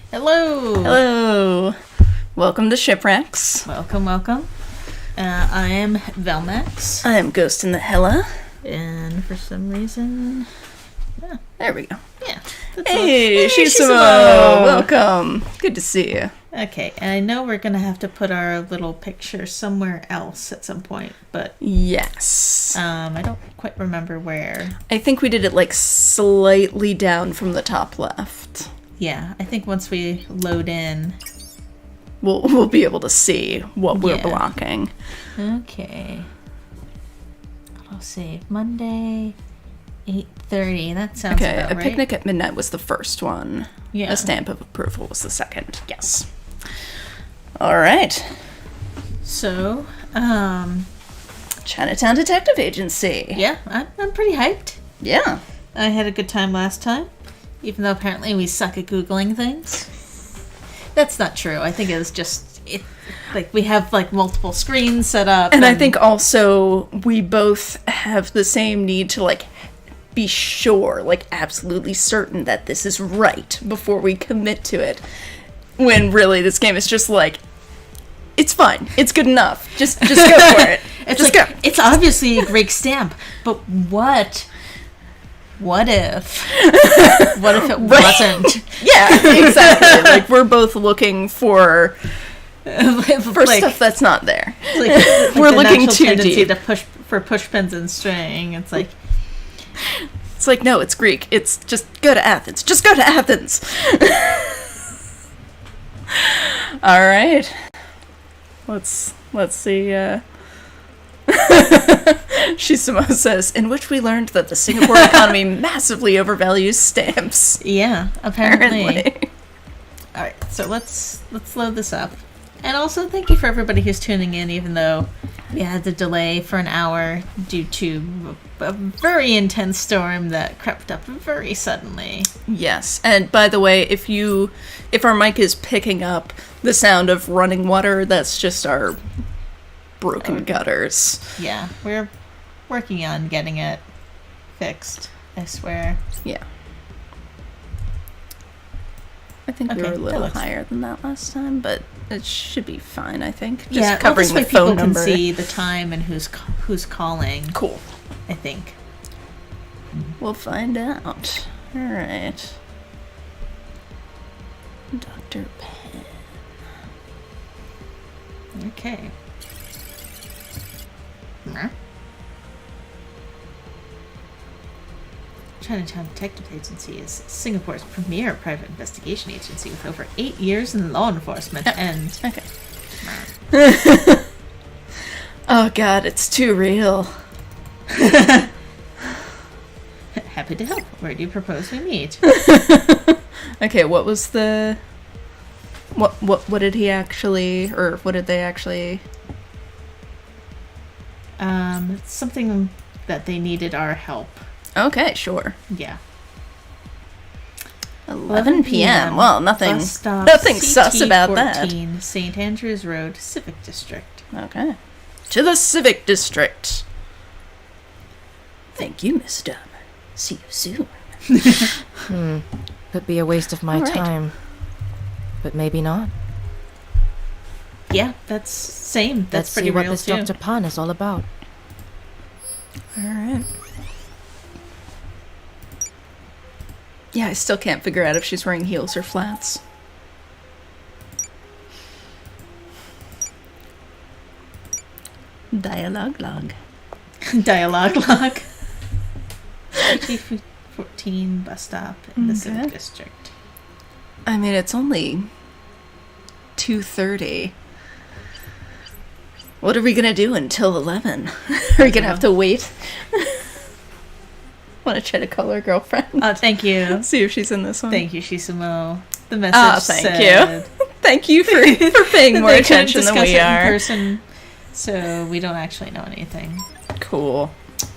Hello! Hello! Welcome to Shipwrecks. Welcome, welcome. I am Velmax. I am Ghost in the Hella. And for some reason... Yeah. There we go. Yeah. Hey, Shisamo! Welcome. Good to see you. Okay, and I know we're going to have to put our little picture somewhere else at some point, but... Yes. I don't quite remember where. I think we did it, like, slightly down from the top left. Yeah, I think once we load in... We'll be able to see what we're blocking. Okay. I'll save Monday, 8:30. That sounds about right. A Picnic at Midnight was the first one. Yeah. A Stamp of Approval was the second. Yes. All right. So, Chinatown Detective Agency. Yeah, I'm pretty hyped. Yeah. I had a good time last time, even though apparently we suck at Googling things. That's not true. I think it was just, like, we have, like, multiple screens set up. And I think also we both have the same need to, like, be sure, like, absolutely certain that this is right before we commit to it. When really this game is just like, it's fine. It's good enough. Just go for it. It's just like, go. It's obviously a great stamp, but what if it wasn't? Yeah, exactly. Like, we're both looking for like, stuff that's not there. Like we're looking too tendency deep. to push pins and string. It's like no, it's Greek. It's just go to Athens. Just go to Athens. All right. Let's see. Shisamo says, in which we learned that the Singapore economy massively overvalues stamps. Yeah, apparently. All right, so let's load this up. And also, thank you for everybody who's tuning in, even though we had the delay for an hour due to a very intense storm that crept up very suddenly. Yes, and by the way, if our mic is picking up the sound of running water, that's just our broken gutters. Yeah, we're working on getting it fixed, I swear. Yeah. I think we were a little higher than that last time, but it should be fine, I think. Just covering the phone number. People can see the time and who's calling. Cool. I think. We'll find out. All right. Dr. Penn. Okay. Chinatown Detective Agency is Singapore's premier private investigation agency with over 8 years in law enforcement and... Okay. Oh god, it's too real. Happy to help. Where do you propose we meet? Okay, what was the... What did he actually... Or what did they actually... Something that they needed our help. Okay, sure. Yeah. 11 p.m. Well, nothing sus about that. St. Andrews Road, Civic District. Okay. To the Civic District. Thank you, Miss Dunn. See you soon. Could be a waste of my time. But maybe not. Yeah, that's same. That's pretty real, Let's see what this Dr. Pan is all about. Alright. Yeah, I still can't figure out if she's wearing heels or flats. Dialogue log. Dialogue log. 14 bus stop in the Civic District. I mean, it's only 2:30. What are we gonna do until 11? Are we gonna have to wait? Want to try to call her girlfriend? Thank you. See if she's in this one. Thank you, Shisamo. The message thank said... you. Thank you for paying more attention than we are. In person, so we don't actually know anything. Cool.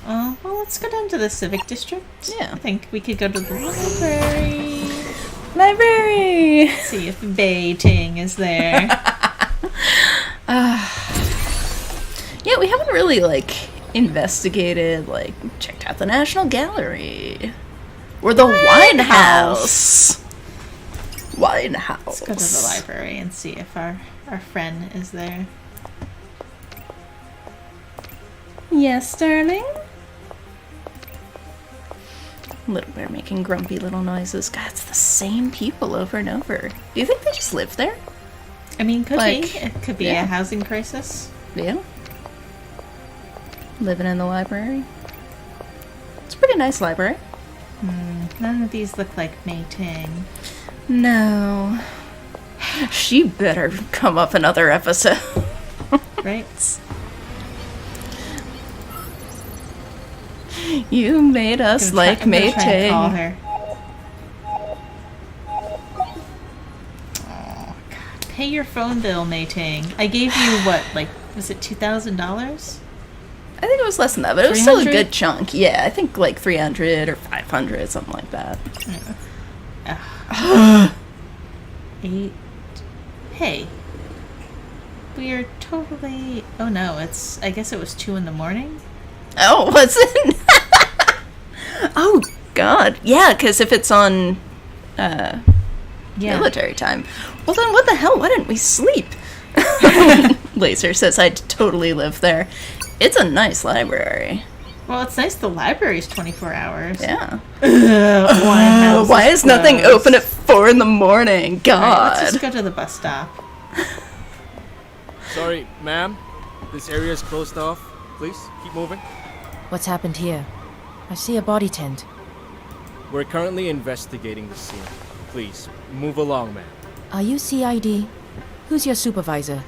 Well, let's go down to the Civic District. Yeah. I think we could go to the library. Library! See if Bei Ting is there. Yeah, we haven't really, like, investigated, like, checked out the National Gallery. Or the Wine House. wine house. Let's go to the library and see if our friend is there. Yes, darling? Little bear making grumpy little noises. God, it's the same people over and over. Do you think they just live there? I mean, could Like, be. It could be yeah. a housing crisis. Yeah. Living in the library. It's a pretty nice library. None of these look like mating. No. She better come up another episode. Right? You made us like I'm gonna try and call mating. her. Oh, God. Pay your phone bill, mating. I gave you what, like, was it $2,000? I think it was less than that, but it was still a 300? good chunk. Yeah, I think like 300 or 500, something like that. 8. Hey. We are totally... Oh no, I guess it was 2 in the morning? Oh, was it? Oh, God. Yeah, because if it's on military time. Well, then what the hell? Why didn't we sleep? Laser says I'd totally live there. It's a nice library. Well, it's nice the library's 24 hours. Yeah. Why Why is nothing open at 4 in the morning? God. Let's just go to the bus stop. Sorry, ma'am. This area is closed off. Please, keep moving. What's happened here? I see a body tent. We're currently investigating the scene. Please, move along, ma'am. Are you CID? Who's your supervisor?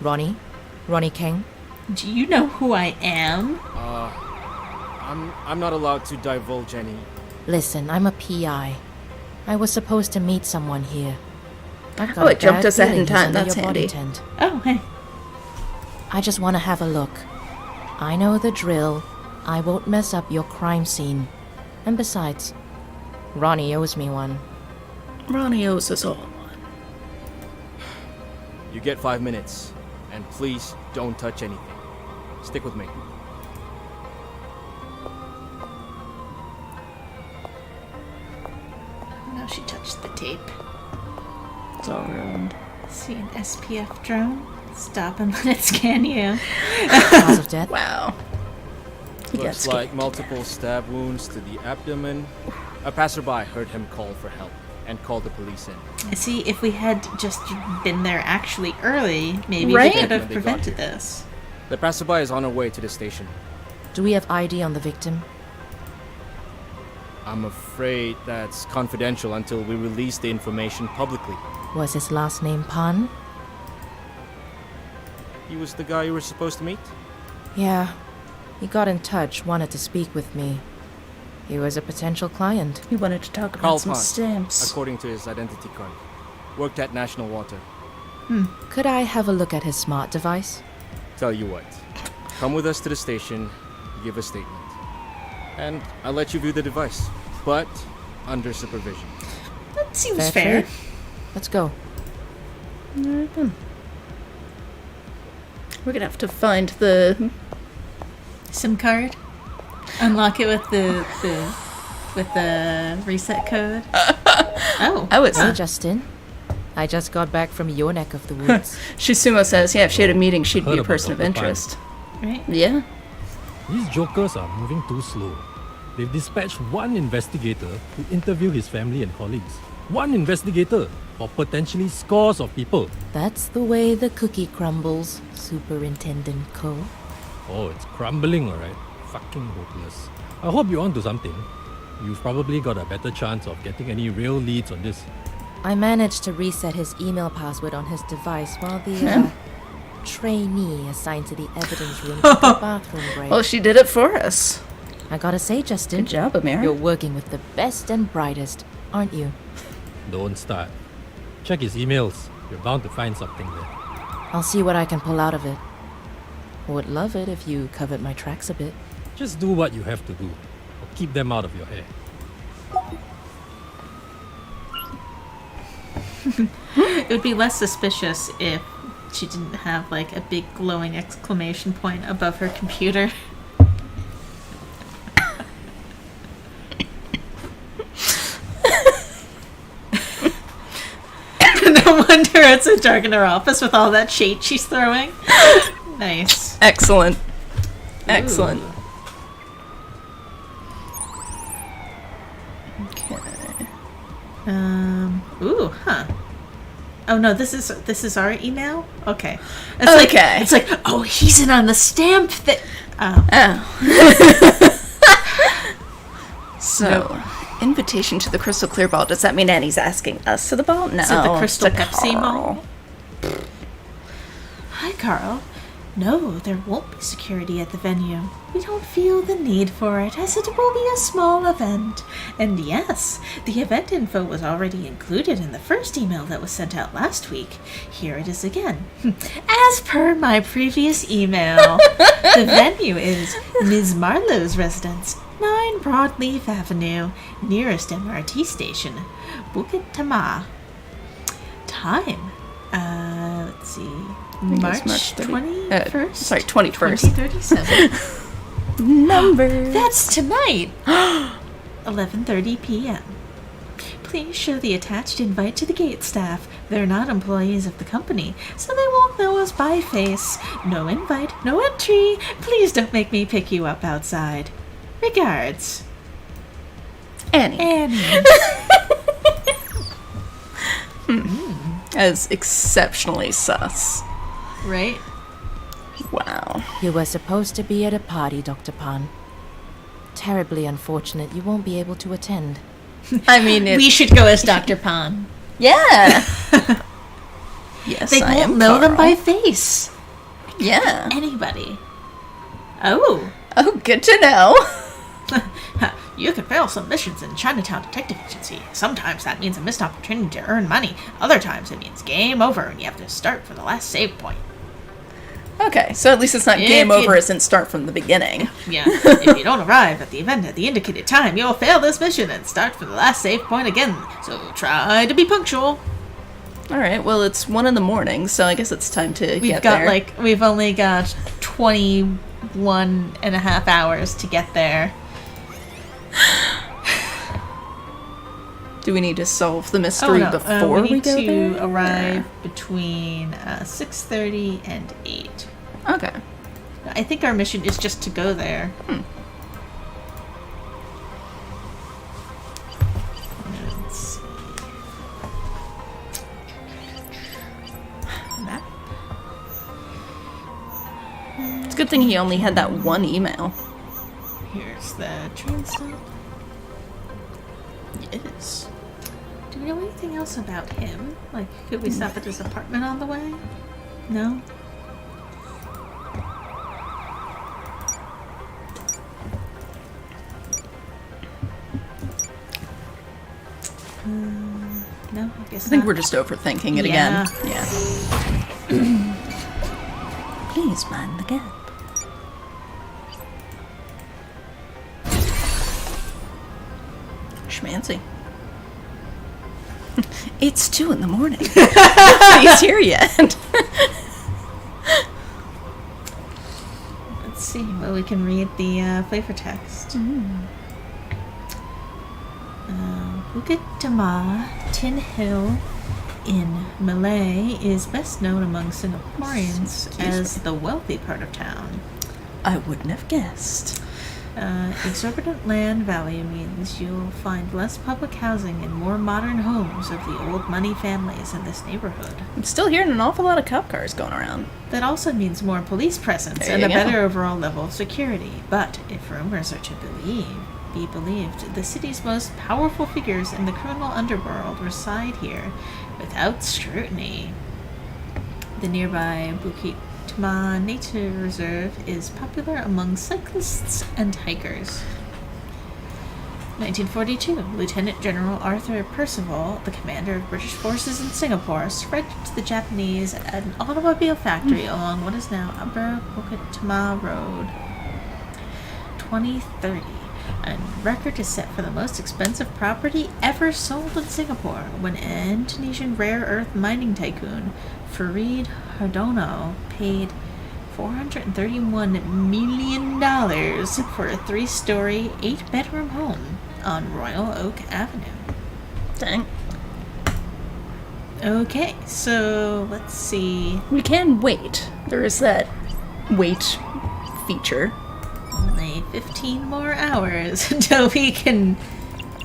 Ronnie? Ronnie King? Do you know who I am? I'm not allowed to divulge any. Listen, I'm a PI. I was supposed to meet someone here. I've got Oh, a it jumped bad us ahead in feeling he's time. under That's your body handy. tent. Oh, hey. I just want to have a look. I know the drill. I won't mess up your crime scene. And besides, Ronnie owes me one. Ronnie owes us all one. You get 5 minutes. And please, don't touch anything. Stick with me. No, she touched the tape. It's all ruined. See an SPF drone? Stop and let it scan you. Cause of death? Wow. He got Looks like scanned. multiple stab wounds to the abdomen. A passerby heard him call for help and called the police in. See, if we had just been there actually early, maybe Right? we could When have they got prevented here. this. The passerby is on her way to the station. Do we have ID on the victim? I'm afraid that's confidential until we release the information publicly. Was his last name Pan? He was the guy you were supposed to meet? Yeah. He got in touch, wanted to speak with me. He was a potential client. He wanted to talk about Carl some Pond, stamps. according to his identity card. Worked at National Water. Could I have a look at his smart device? Tell you what, come with us to the station, give a statement. And I'll let you view the device, but under supervision. That seems Fair fair. trade. Let's go. Alright then. We're gonna have to find the... SIM card. Unlock it with the reset code. Oh, I was... Hey, Justin. I just got back from your neck of the woods. Shisumo says, yeah, if she had a meeting, she'd Heard be a about person of Dr. interest. right. Yeah. These jokers are moving too slow. They've dispatched one investigator to interview his family and colleagues. One investigator for potentially scores of people. That's the way the cookie crumbles, Superintendent Cole. Oh, it's crumbling, alright. Fucking hopeless. I hope you're onto something. You've probably got a better chance of getting any real leads on this. I managed to reset his email password on his device while the trainee assigned to the evidence room took a bathroom break. Well, she did it for us. I gotta say, Justin, Good job, Amira. you're working with the best and brightest, aren't you? Don't start. Check his emails. You're bound to find something there. I'll see what I can pull out of it. Would love it if you covered my tracks a bit. Just do what you have to do. Or keep them out of your hair. It would be less suspicious if she didn't have like a big glowing exclamation point above her computer. wrote so dark in her office with all that shade she's throwing. Nice. Excellent. Excellent. Okay. Ooh, huh. Oh no, this is our email? Okay. It's like, oh, he's in on the stamp that... Oh. So, invitation to the Crystal Clear Ball. Does that mean Annie's asking us to the ball? No. Is it the Crystal to Pepsi Carl. Mall? Hi, Carl. No, there won't be security at the venue. We don't feel the need for it, as it will be a small event. And yes, the event info was already included in the first email that was sent out last week. Here it is again. As per my previous email, the venue is Ms. Marlowe's residence, 9 Broadleaf Avenue, nearest MRT station, Bukit Tamah. Time, let's see, March 21st? Sorry, 21st. 2037. Number. That's tonight. 11:30 p.m. Please show the attached invite to the gate staff. They're not employees of the company, so they won't know us by face. No invite, no entry. Please don't make me pick you up outside. Regards, Annie. As exceptionally sus. Right? Wow. You were supposed to be at a party, Dr. Pan. Terribly unfortunate you won't be able to attend. I mean, We should go as Dr. Pan. yeah. Yes, They I won't am know them Carl. by face. Yeah. Anybody. Oh. Oh, good to know. You can fail some missions in Chinatown Detective Agency. Sometimes that means a missed opportunity to earn money. Other times it means game over and you have to start from the last save point. Okay, so at least it's not game over as in start from the beginning. Yeah, if you don't arrive at the event at the indicated time, you'll fail this mission and start from the last save point again. So try to be punctual. Alright, well, it's 1 a.m, so I guess it's time to get there. We've only got 21 and a half hours to get there. Do we need to solve the mystery before we need go to there? arrive between 6:30 and 8. Okay. I think our mission is just to go there. Let's see. Map. It's a good thing he only had that one email. Here's the train stop. Yes. Do we know anything else about him? Like, could we stop at his apartment on the way? No? No, I guess I think not. we're just overthinking it Yeah. again. Yeah. Please mind the gap. Schmancy. It's 2 a.m. Nobody's here yet. Let's see. Well, we can read the flavor text. Bukit Tamah Tin Hill in Malay is best known among Singaporeans as the wealthy part of town. I wouldn't have guessed. Exorbitant land value means you'll find less public housing and more modern homes of the old money families in this neighborhood. I'm still hearing an awful lot of cop cars going around. That also means more police presence There and you a go. better overall level of security. But if rumors are to be believed, the city's most powerful figures in the criminal underworld reside here without scrutiny. The nearby Bukit Tamah Nature Reserve is popular among cyclists and hikers. 1942, Lieutenant General Arthur Percival, the commander of British forces in Singapore, surrendered to the Japanese at an automobile factory along what is now Upper Bukit Tamah Road. 2030. A record is set for the most expensive property ever sold in Singapore when Indonesian rare earth mining tycoon Farid Hardono paid $431 million for a 3-story, 8-bedroom home on Royal Oak Avenue. Dang. Okay, so let's see. We can wait. There is that wait feature. Only 15 more hours until we can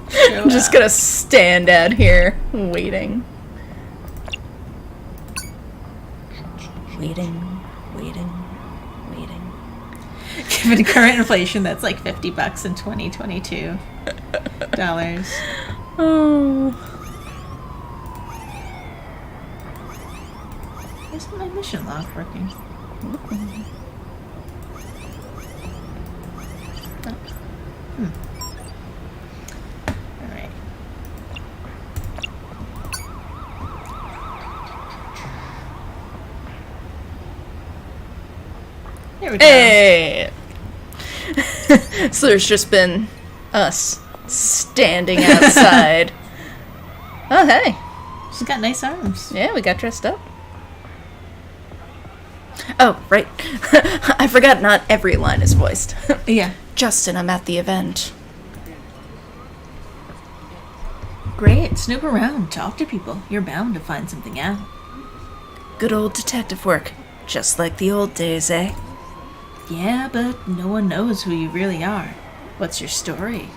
show I'm just up. gonna stand out here waiting. Waiting, waiting, waiting. Given current inflation, that's like $50 in 2022 dollars. Oh. Isn't my mission log working? Alright. There we go. Hey! So there's just been us standing outside. Oh, hey. She's got nice arms. Yeah, we got dressed up. Oh, right. I forgot not every line is voiced. Yeah. Justin, I'm at the event. Great. Snoop around. Talk to people. You're bound to find something out. Good old detective work. Just like the old days, eh? Yeah, but no one knows who you really are. What's your story?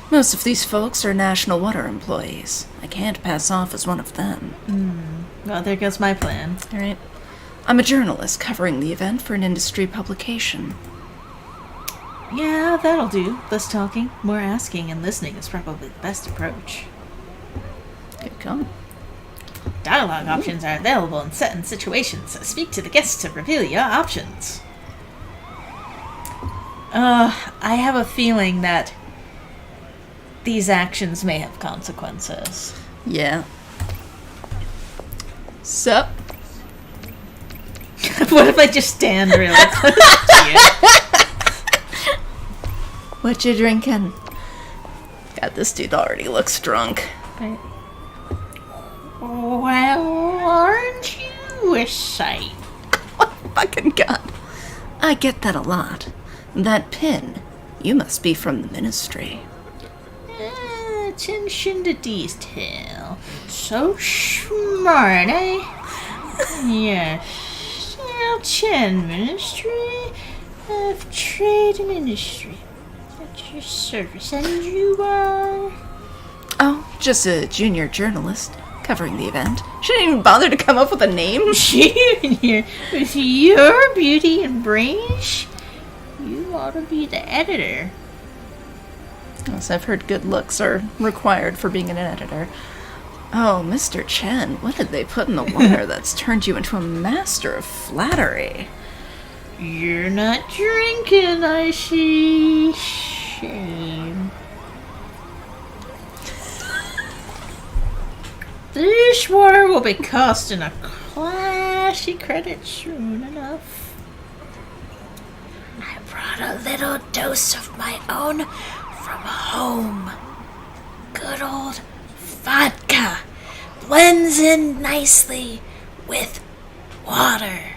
Most of these folks are National Water employees. I can't pass off as one of them. Well, there goes my plan. All right. I'm a journalist covering the event for an industry publication. Yeah, that'll do. Less talking, more asking, and listening is probably the best approach. Good call. Dialogue options are available in certain situations, so speak to the guests to reveal your options. I have a feeling that these actions may have consequences. Yeah. Sup? What if I just stand really close to you? What you drinking? God, this dude already looks drunk. Right. Well, aren't you a sight? Oh, fucking God. I get that a lot. That pin. You must be from the ministry. Attention to detail. So smart, eh? Yes. Chen Ministry of Trade and Industry. At your service. And you are? Oh, just a junior journalist covering the event. She didn't even bother to come up with a name. Junior. With your beauty and brains, you ought to be the editor. Yes, I've heard good looks are required for being an editor. Oh, Mr. Chen, what did they put in the water that's turned you into a master of flattery? You're not drinking, I see. Shame. This water will be costing a classy credit soon enough. I brought a little dose of my own from home. Good old vodka blends in nicely with water.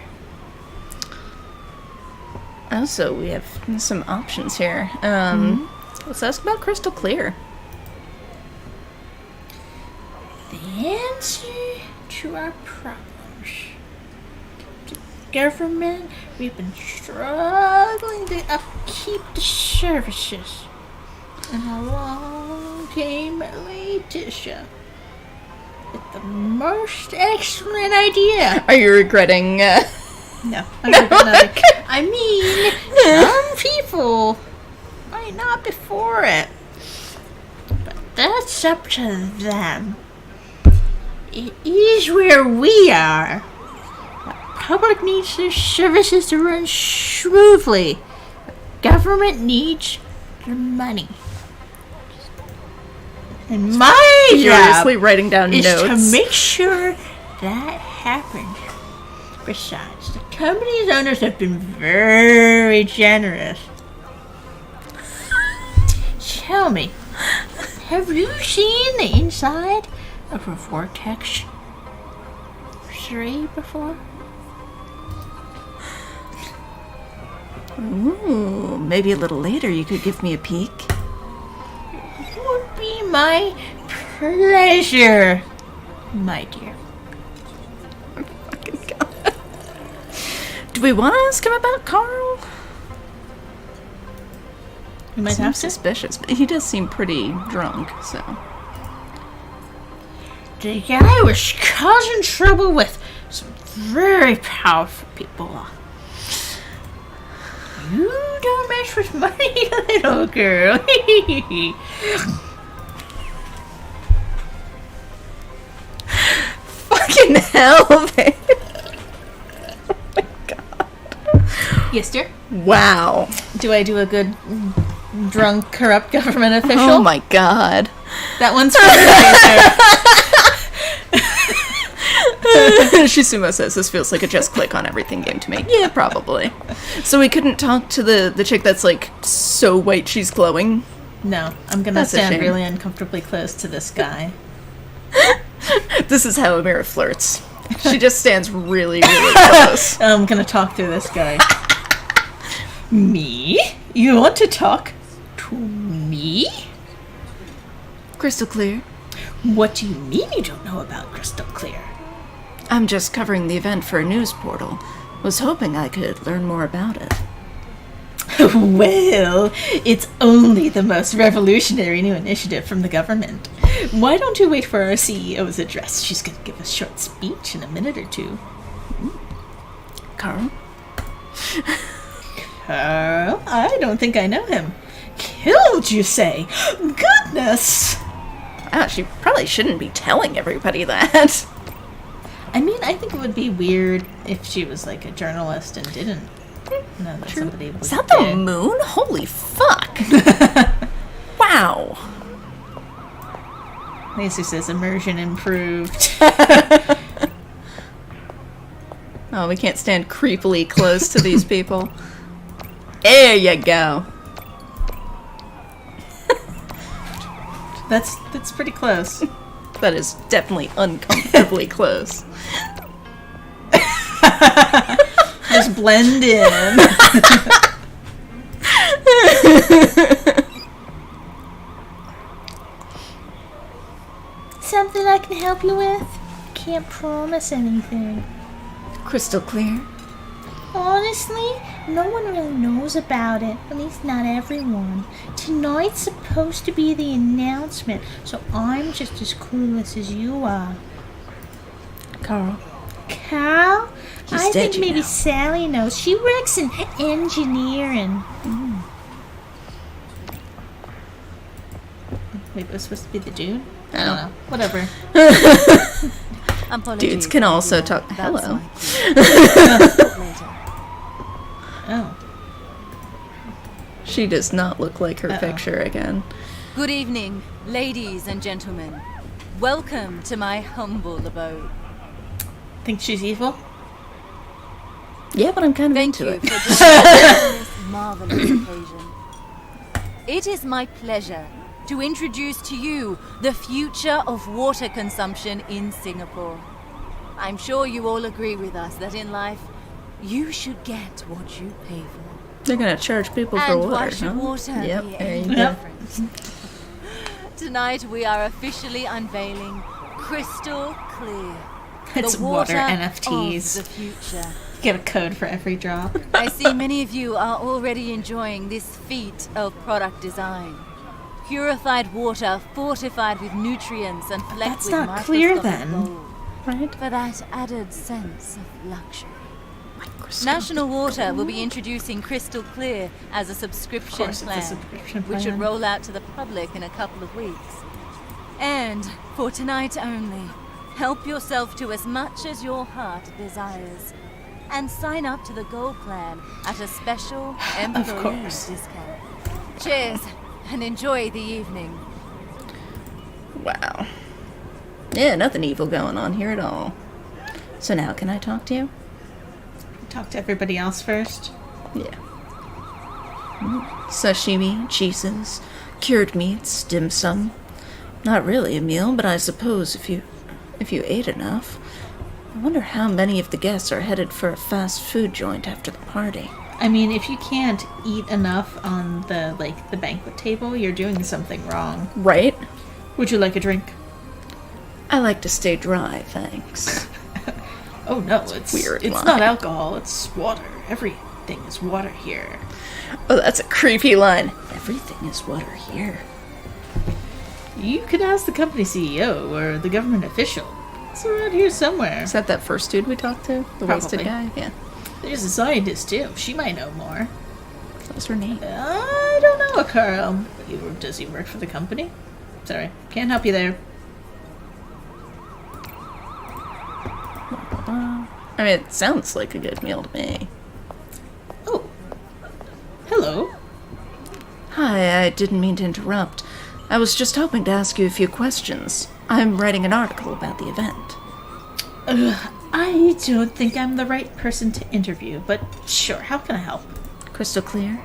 Oh, so we have some options here. Let's ask about Crystal Clear. The answer to our problems. The government, we've been struggling to upkeep the services. And along came Letitia with the most excellent idea. Are you regretting, No, I mean, some people might not be for it, but that's up to them. It is where we are. The public needs their services to run smoothly. The government needs their money. And my furiously job writing down is notes? to make sure that happens. Besides, the company's owners have been very generous. Tell me, have you seen the inside of a Vortex 3 before? Ooh, maybe a little later you could give me a peek. It would be my pleasure. My dear. Do we want to ask him about Carl? We might have to. Suspicious, but he does seem pretty drunk, so. The guy was causing trouble with some very powerful people. You don't mess with money, little girl. Fucking hell, babe. Oh my god. Yes, dear? Wow. Do I do a good drunk, corrupt government official? Oh my god. That one's for Shisumo says this feels like a just click on everything game to me. Yeah, probably. So we couldn't talk to the chick that's like so white she's glowing? No, I'm gonna That's a stand shame. really uncomfortably close to this guy. This is how Amira flirts. She just stands really, really close. I'm gonna talk to this guy. Me? You want to talk to me? Crystal clear. What do you mean you don't know about Crystal Clear? I'm just covering the event for a news portal. Was hoping I could learn more about it. Well, it's only the most revolutionary new initiative from the government. Why don't you wait for our CEO's address? She's going to give a short speech in a minute or two. Carl? Carl? I don't think I know him. Killed, you say? Goodness! Ah, she probably shouldn't be telling everybody that. I mean, I think it would be weird if she was like a journalist and didn't know that somebody was Is that the dead. moon? Holy fuck. Wow. At least it says immersion improved. Oh, we can't stand creepily close to these people. There you go. That's pretty close. That is definitely uncomfortably close. Just blend in. Something I can help you with? Can't promise anything. Crystal clear. Honestly, no one really knows about it. At least not everyone. Tonight's supposed to be the announcement, so I'm just as clueless as you are. Carl. Carl? He's I dead, think you maybe know. Sally knows. She works in engineering. Maybe it was supposed to be the dude? I don't know. Whatever. Dudes can also talk. Hello. Oh. She does not look like her picture again. Good evening, ladies and gentlemen. Welcome to my humble abode. Think she's evil? Yeah, but I'm kind of Thank into you it. for joining this marvelous occasion. It is my pleasure to introduce to you the future of water consumption in Singapore. I'm sure you all agree with us that in life, you should get what you pay for. They're gonna charge people for And water, why should huh? water Yep, be there any you go. different? Tonight we are officially unveiling Crystal Clear. It's the water Of NFTs. the future. Get a code for every drop. I see many of you are already enjoying this feat of product design. Purified water fortified with nutrients and flecked That's with not clear, microscopic then. gold Right? for that added sense of luxury. National Water will be introducing Crystal Clear as a subscription course it's a plan, subscription which should plan. roll out to the public in a couple of weeks. And for tonight only, help yourself to as much as your heart desires, and sign up to the Gold Plan at a special employee course. discount. Cheers, and enjoy the evening. Wow. Yeah, nothing evil going on here at all. So now, can I talk to you? Talk to everybody else first. Yeah. Sashimi, cheeses, cured meats, dim sum. Not really a meal, but I suppose if you ate enough. I wonder how many of the guests are headed for a fast food joint after the party. I mean, if you can't eat enough on the banquet table, you're doing something wrong. Right? Would you like a drink? I like to stay dry, thanks. Oh no, it's weird It's line. not alcohol, it's water. Everything is water here. Oh, that's a creepy line. Everything is water here. You could ask the company CEO or the government official. It's around here somewhere. Is that first dude we talked to? The wasted Probably. guy? Yeah. There's a scientist too. She might know more. What was her name? I don't know, Carl. Does he work for the company? Sorry, can't help you there. I mean, it sounds like a good meal to me. Oh, hello. Hi, I didn't mean to interrupt. I was just hoping to ask you a few questions. I'm writing an article about the event. I don't think I'm the right person to interview, but sure, how can I help? Crystal clear?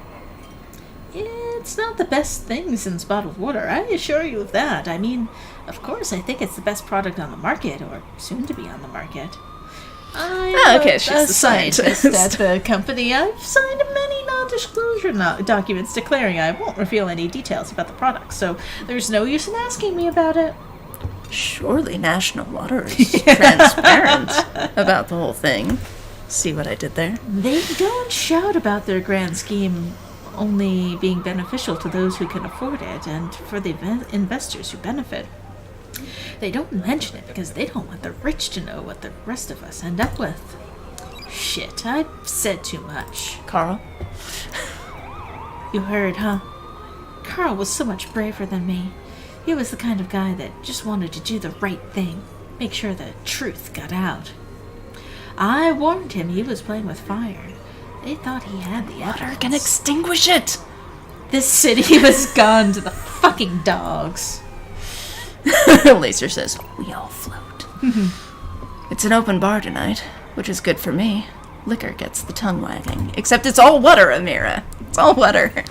It's not the best thing since bottled water, I assure you of that. I mean, of course, I think it's the best product on the market, or soon to be on the market. Okay, she's a the scientist scientist. at the company. I've signed many non-disclosure documents declaring I won't reveal any details about the product, so there's no use in asking me about it. Surely National Water is transparent about the whole thing. See what I did there? They don't shout about their grand scheme only being beneficial to those who can afford it and for the investors who benefit. They don't mention it because they don't want the rich to know what the rest of us end up with. Shit, I've said too much. Carl? You heard, huh? Carl was so much braver than me. He was the kind of guy that just wanted to do the right thing, make sure the truth got out. I warned him he was playing with fire. They thought he had the evidence. Water can extinguish it! This city was gone to the fucking dogs. Laser says, we all float. It's an open bar tonight, which is good for me. Liquor gets the tongue wagging. Except it's all water, Amira. It's all water.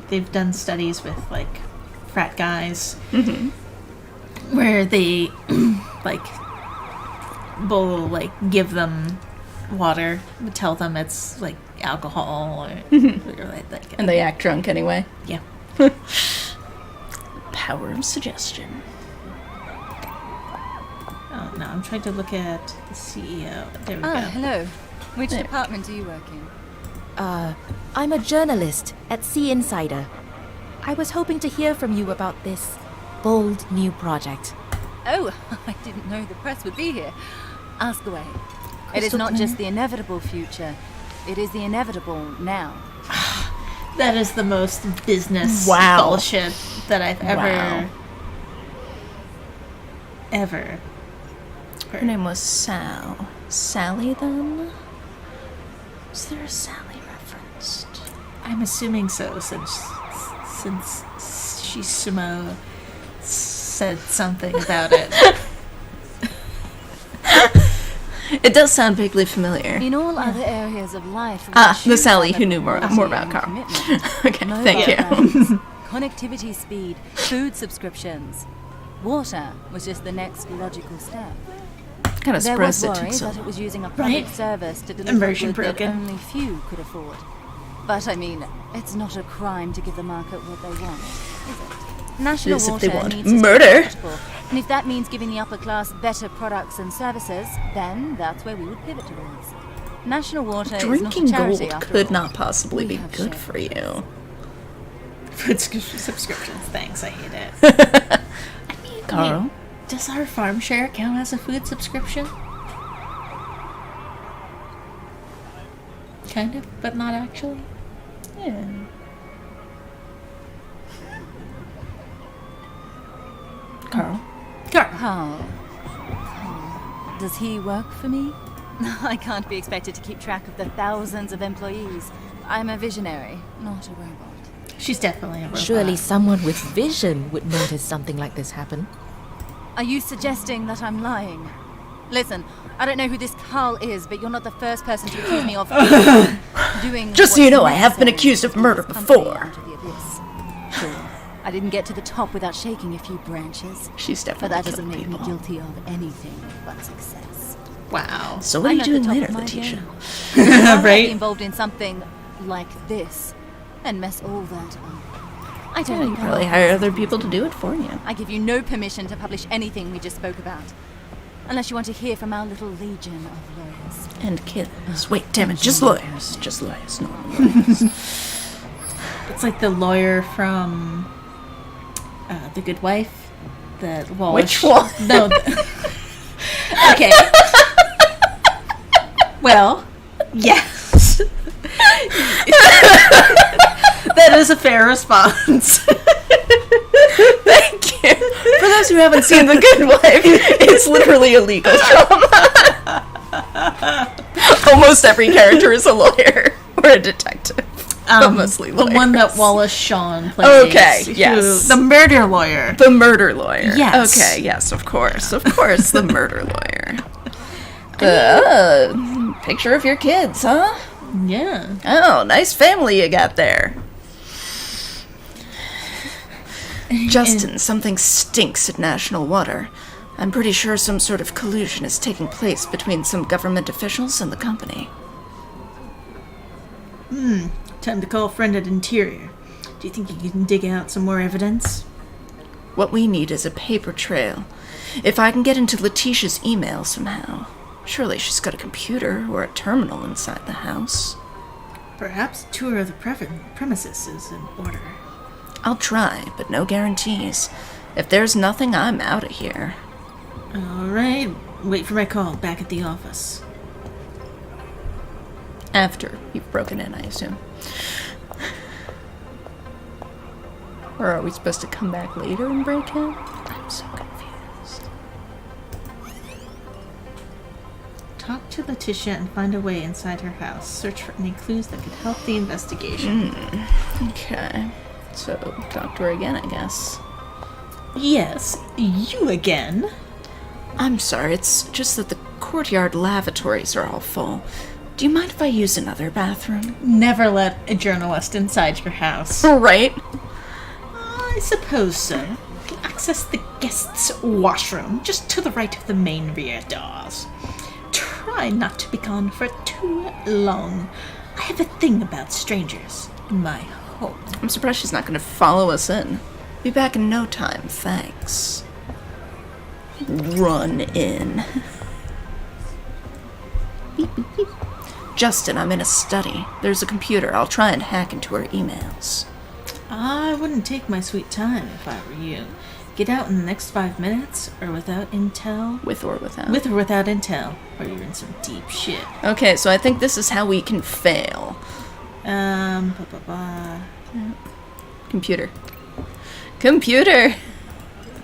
They've done studies with, like, frat guys. Where they, like, will, like, give them water, tell them it's, like, alcohol or like that. And they act drunk anyway. Yeah. Power of suggestion. Oh, no, I'm trying to look at the CEO. There we go. Hello. Which There. department do you work in? I'm a journalist at Sea Insider. I was hoping to hear from you about this bold new project. Oh, I didn't know the press would be here. Ask away. It is Crystal not clear. just the inevitable future. It is the inevitable now. That is the most business Wow. bullshit that I've Wow. ever Her name was Sal. Sally, then? Is there a Sally referenced? I'm assuming so, since Shisumo said something about it. It does sound vaguely familiar. In all other areas of life, Ah, we the Sally choose who knew more quality about and Carl. commitment. Okay, Mobile thank you. phones, connectivity speed, food subscriptions. Water was just the next logical step. Kind of There was surprised it worry took so that it long. was using a public Right. service to deliver Immersion good that broken. only few could afford. But I mean, it's not a crime to give the market what they want, is it? National It is if Water they want needs to stay murder. profitable, and if that means giving the upper class better products and services, then that's where we would pivot towards. National Water Drinking is not a charity gold after could all. not possibly We be have good shared. for you. Food subscriptions, thanks, I hate it. Carl? Does our farm share count as a food subscription? Kind of, but not actually. Yeah. Carl? Carl. Does he work for me? I can't be expected to keep track of the thousands of employees. I'm a visionary, not a robot. She's definitely a robot. Surely someone with vision would notice something like this happen. Are you suggesting that I'm lying? Listen, I don't know who this Carl is, but you're not the first person to accuse me of doing. Just so you what's know, I have been necessary accused of to get murder this company before. out of the abyss. Sure, I didn't get to the top without shaking a few branches, She's but definitely that doesn't killing make me people. guilty of anything but success. Wow. So what are you I'm at the doing top later, of my Letitia? game. I'd be Right? involved in something like this and mess all that up. I don't You know. probably hire other people to do it for you. I give you no permission to publish anything we just spoke about. Unless you want to hear from our little legion of lawyers. And killers. Wait, damn it, just lawyers. Just lawyers, no lawyers. It's like the lawyer from The Good Wife. The Which Wallace. one? No. Okay. Well, yes. That is a fair response. Thank you. For those who haven't seen The Good Wife, it's literally a legal drama. Almost every character is a lawyer or a detective. But mostly lawyers. The one that Wallace Shawn plays. Okay, yes. The murder lawyer. The murder lawyer. Yes. Okay, yes, of course. Of course, the murder lawyer. Picture of your kids, huh? Yeah. Oh, nice family you got there. Justin, something stinks at National Water. I'm pretty sure some sort of collusion is taking place between some government officials and the company. Time to call a friend at Interior. Do you think you can dig out some more evidence? What we need is a paper trail. If I can get into Letitia's email somehow. Surely she's got a computer or a terminal inside the house. Perhaps a tour of the premises is in order. I'll try, but no guarantees. If there's nothing, I'm out of here. Alright, wait for my call back at the office. After you've broken in, I assume. Or are we supposed to come back later and break in? I'm so confused. Talk to Letitia and find a way inside her house. Search for any clues that could help the investigation. Okay. So, talk to her again, I guess. Yes, you again. I'm sorry, it's just that the courtyard lavatories are all full. Do you mind if I use another bathroom? Never let a journalist inside your house. Right. I suppose so. You can access the guest's washroom just to the right of the main rear doors. Try not to be gone for too long. I have a thing about strangers in my home. I'm surprised she's not going to follow us in. Be back in no time, thanks. Run in. Beep, beep, beep. Justin, I'm in a study. There's a computer. I'll try and hack into her emails. I wouldn't take my sweet time if I were you. Get out in the next 5 minutes, or without intel. With or without? With or without intel, or you're in some deep shit. Okay, so I think this is how we can fail. Computer. Computer!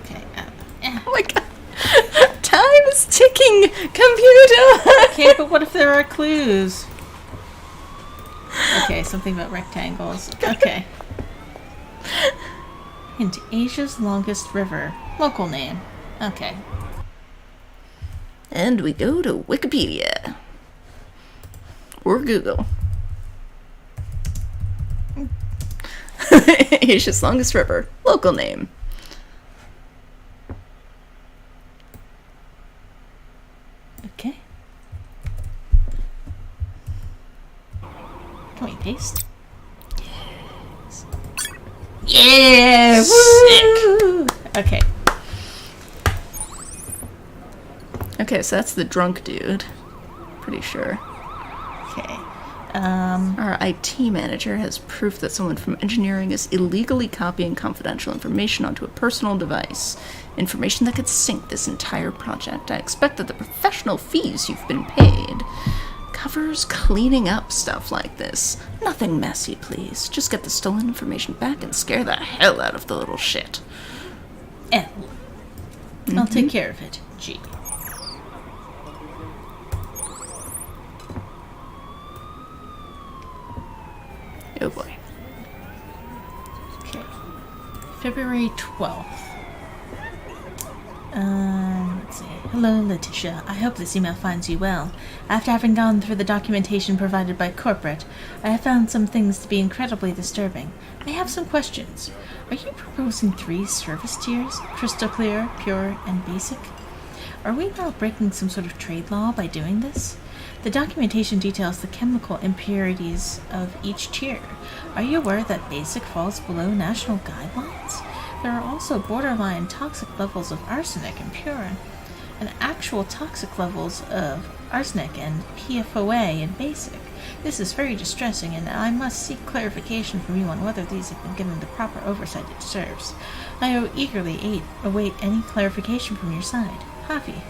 Okay, Oh my god. Time is ticking! Computer! okay, but what if there are clues? Okay, something about rectangles. Okay. Hint, Asia's longest river. Local name. Okay. And we go to Wikipedia. Or Google. Asia's longest river. Local name. Okay. Can we paste? Yes! Sick! Okay. Okay, so that's the drunk dude. Pretty sure. Okay. Our IT manager has proof that someone from engineering is illegally copying confidential information onto a personal device. Information that could sink this entire project. I expect that the professional fees you've been paid covers cleaning up stuff like this. Nothing messy, please. Just get the stolen information back and scare the hell out of the little shit. L. I'll take care of it. G. Oh boy. Okay. February 12th. Let's see. Hello, Letitia. I hope this email finds you well. After having gone through the documentation provided by corporate, I have found some things to be incredibly disturbing. I have some questions. Are you proposing 3 service tiers? Crystal clear, pure, and basic? Are we now breaking some sort of trade law by doing this? The documentation details the chemical impurities of each tier. Are you aware that basic falls below national guidelines? There are also borderline toxic levels of arsenic and purine, and actual toxic levels of arsenic and PFOA in basic. This is very distressing, and I must seek clarification from you on whether these have been given the proper oversight it deserves. I eagerly await any clarification from your side. Javi.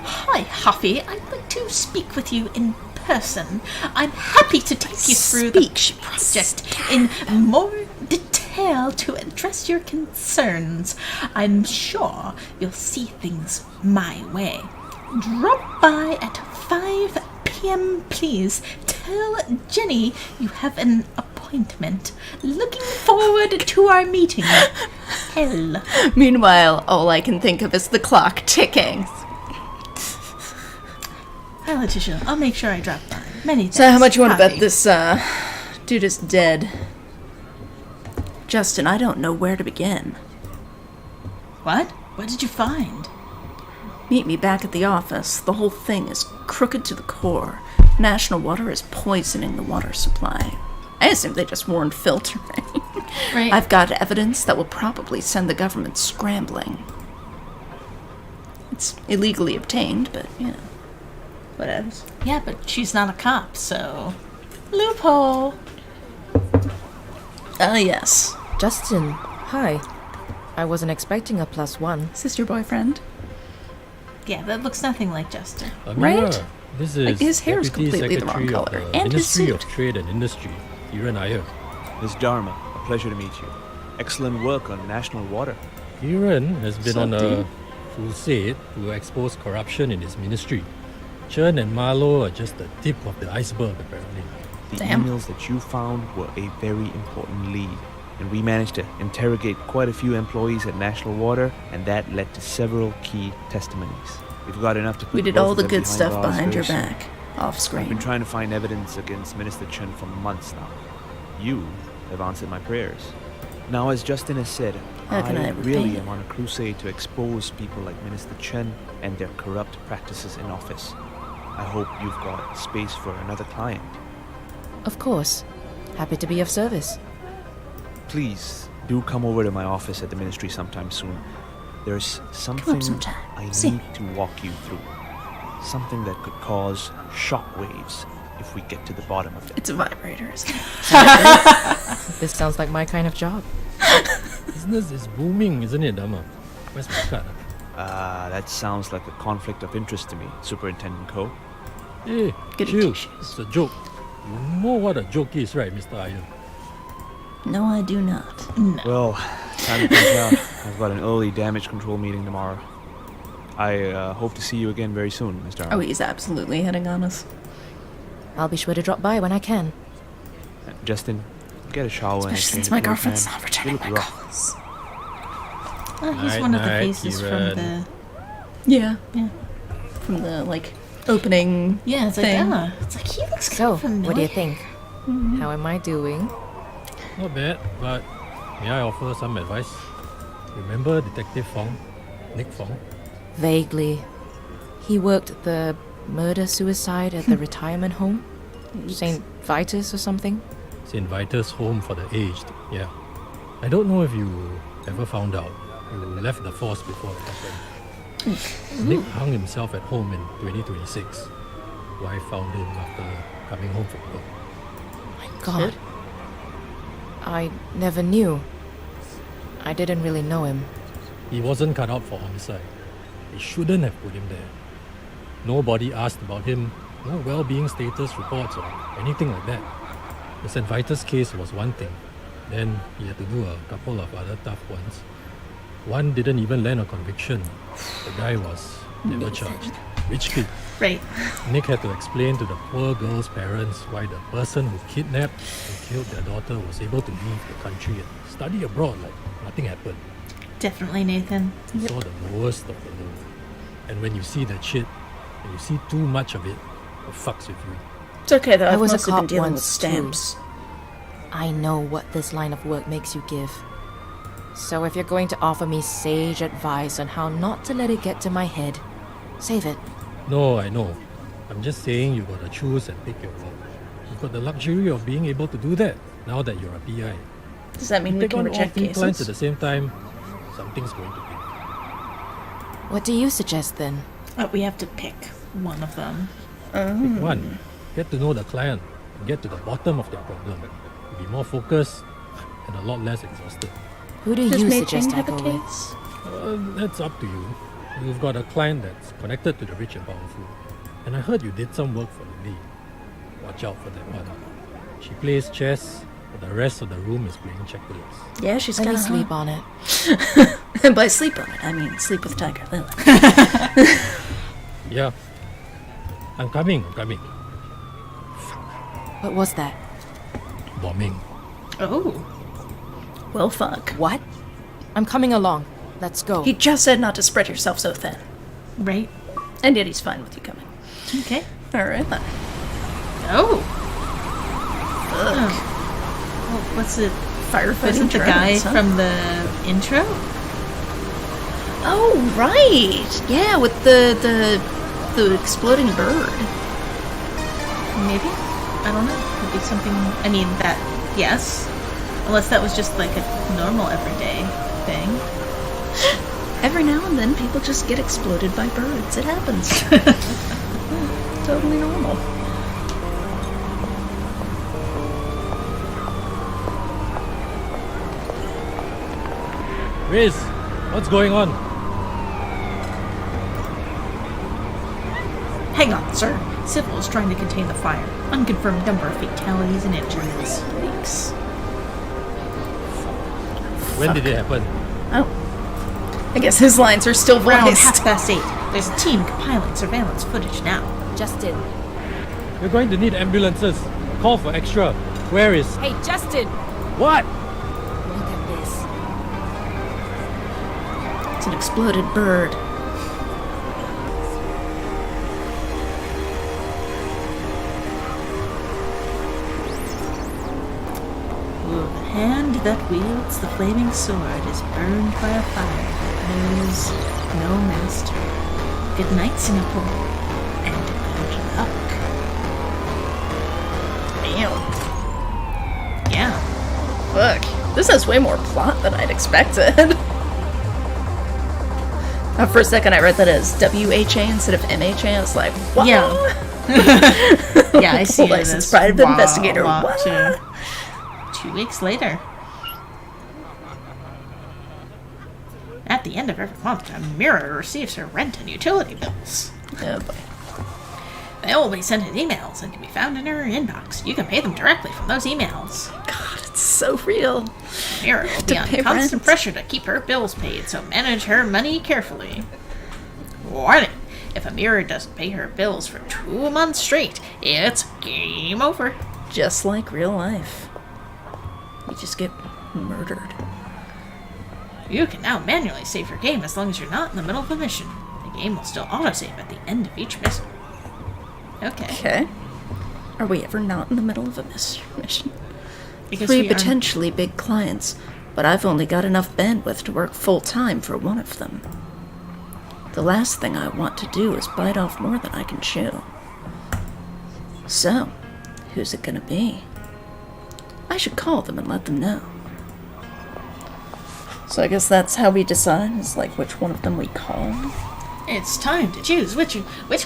Hi, Huffy. I'd like to speak with you in person. I'm happy to take you through the project in more detail to address your concerns. I'm sure you'll see things my way. Drop by at 5 p.m., please. Tell Jenny you have an appointment. Looking forward to our meeting. Hell. Meanwhile, all I can think of is the clock ticking. Hi, Letitia. I'll make sure I drop by. Many thanks. So how much you want to bet Javi. this, dude is dead? Justin, I don't know where to begin. What? What did you find? Meet me back at the office. The whole thing is crooked to the core. National Water is poisoning the water supply. I assume they just weren't filtering. Right. I've got evidence that will probably send the government scrambling. It's illegally obtained, but, you know, whatever. Yeah, but she's not a cop, so... Loophole! Ah, yes. Justin, hi. I wasn't expecting a +1. Is this your boyfriend? Yeah, that looks nothing like Justin. Right? Amira, this is Like, his hair is Deputy completely the wrong Secretary of color, the and his Ministry of suit. Trade and Industry, Kiran Iyer. Ms. Dharma, a pleasure to meet you. Excellent work on national water. Kiran has been So on a deep. crusade to expose corruption in his ministry. Chen and Marlo are just the tip of the iceberg, apparently. The Damn. emails that you found were a very important lead, and we managed to interrogate quite a few employees at National Water, and that led to several key testimonies. We've got enough to put We did both all of the them good behind stuff bars behind very your soon. back, off I've screen. been trying to find evidence against Minister Chen for months now. You have answered my prayers. Now, as Justin has said, How can I repay really you? am on a crusade to expose people like Minister Chen and their corrupt practices in office. I hope you've got space for another client. Of course. Happy to be of service. Please do come over to my office at the ministry sometime soon. There's something sometime. I See need to walk you through. Something that could cause shockwaves if we get to the bottom of it. It's a vibrator, isn't it? This sounds like my kind of job. Business is booming, isn't it, Dharma? Where's my card? That sounds like a conflict of interest to me, Superintendent Ko. Hey, Good chill. tissues. It's a joke. You know what a joke is, right, Mr. Iyer? No, I do not. Well, time to punch out. I've got an early damage control meeting tomorrow. I hope to see you again very soon, Mr. Oh, Arnold. he's absolutely hitting on us. I'll be sure to drop by when I can. Justin, get a shower and Especially since change my of clothes, girlfriend's man. not You returning look my rough. calls. Oh, he's Night, one of the night, faces Kiran. from the... Yeah. Yeah. From the, like, opening Yeah, it's like, thing. it's like, he looks kind So, of familiar. what do you think? How am I doing? Not bad, but may I offer some advice? Remember Detective Fong? Nick Fong? Vaguely. He worked the murder-suicide at the retirement home? St. Vitus or something? St. Vitus Home for the Aged, yeah. I don't know if you ever found out. You left the force before it happened. Nick hung himself at home in 2026. Wife found him after coming home from work. God. I never knew. I didn't really know him. He wasn't cut out for homicide. They shouldn't have put him there. Nobody asked about him, no well-being status reports or anything like that. The St. Vitus case was one thing. Then he had to do a couple of other tough ones. One didn't even land a conviction. The guy was never charged. Rich kid. Right. Nick had to explain to the poor girl's parents why the person who kidnapped and killed their daughter was able to leave the country and study abroad like nothing happened. Definitely, Nathan. He saw the lowest of the low. And when you see that shit, and you see too much of it, it fucks with you. It's okay, though. I I've was a mostly been cop dealing with once, too. stamps. I know what this line of work makes you give. So if you're going to offer me sage advice on how not to let it get to my head, save it. No, I know. I'm just saying you gotta choose and pick your role. You've got the luxury of being able to do that now that you're a PI. Does that mean If we you can take on all reject 3 clients at cases? the same time, something's going to break. What do you suggest then? We have to pick one of them. Pick one. Get to know the client and get to the bottom of their problem. You'll be more focused and a lot less exhausted. Who do Does you Mei suggest Ching I have a go with? case? That's up to you. You've got a client that's connected to the rich and powerful. And I heard you did some work for Lily. Watch out for that one. She plays chess, but the rest of the room is playing checkers. Yeah, she's Let me got sleep on it. And by sleep on it, I mean sleep with Tiger Lily. Yeah. I'm coming. What was that? Bombing. Oh. Well, fuck. What? I'm coming along. Let's go. He just said not to spread yourself so thin. Right. And yet he's fine with you coming. Okay. Alright then. Oh. Ugh. Oh, what's it? Firefighting Wasn't the guy drones, huh? from the intro? Oh, right! Yeah, with the exploding bird. Maybe? I don't know. Could be something. I mean, that. Yes. Unless that was just like a normal everyday thing. Every now and then people just get exploded by birds. It happens. Totally normal. Riz, what's going on? Hang on, sir. Civil is trying to contain the fire. Unconfirmed number of fatalities and injuries. Thanks. When did it happen? Oh. I guess his lines are still Around voiced. 8:30. There's a team compiling surveillance footage now. Justin. You're going to need ambulances. Call for extra. Where is... Hey, Justin! What? Look at this. It's an exploded bird. The hand that wields the flaming sword is burned by a fire that knows no master. Good night, Singapore, and good luck. Damn. Yeah. Fuck. This has way more plot than I'd expected. For a second I read that as WHA instead of MHA. I was like, what? Yeah. Yeah, I see it Licensed as private investigator. Wow, What? 2 weeks later. At the end of every month, a mirror receives her rent and utility bills. Oh boy. They will be sent in emails and can be found in her inbox. You can pay them directly from those emails. God, it's so real. Mirror will be To under pay constant rent. pressure to keep her bills paid, so manage her money carefully. Warning! If a mirror doesn't pay her bills for 2 months straight, it's game over. Just like real life. You just get murdered. You can now manually save your game as long as you're not in the middle of a mission. The game will still autosave at the end of each mission. Okay. Okay. Are we ever not in the middle of a mission? Because 3 we are- potentially big clients, but I've only got enough bandwidth to work full-time for one of them. The last thing I want to do is bite off more than I can chew. So, who's it gonna be? I should call them and let them know. So I guess that's how we decide, is like which one of them we call. It's time to choose which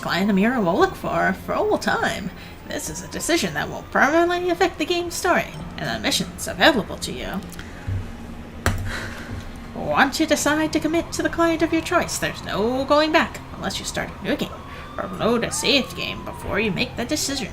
client Amira will look for all time. This is a decision that will permanently affect the game's story and the missions available to you. Once you decide to commit to the client of your choice, there's no going back unless you start a new game or load a saved game before you make the decision.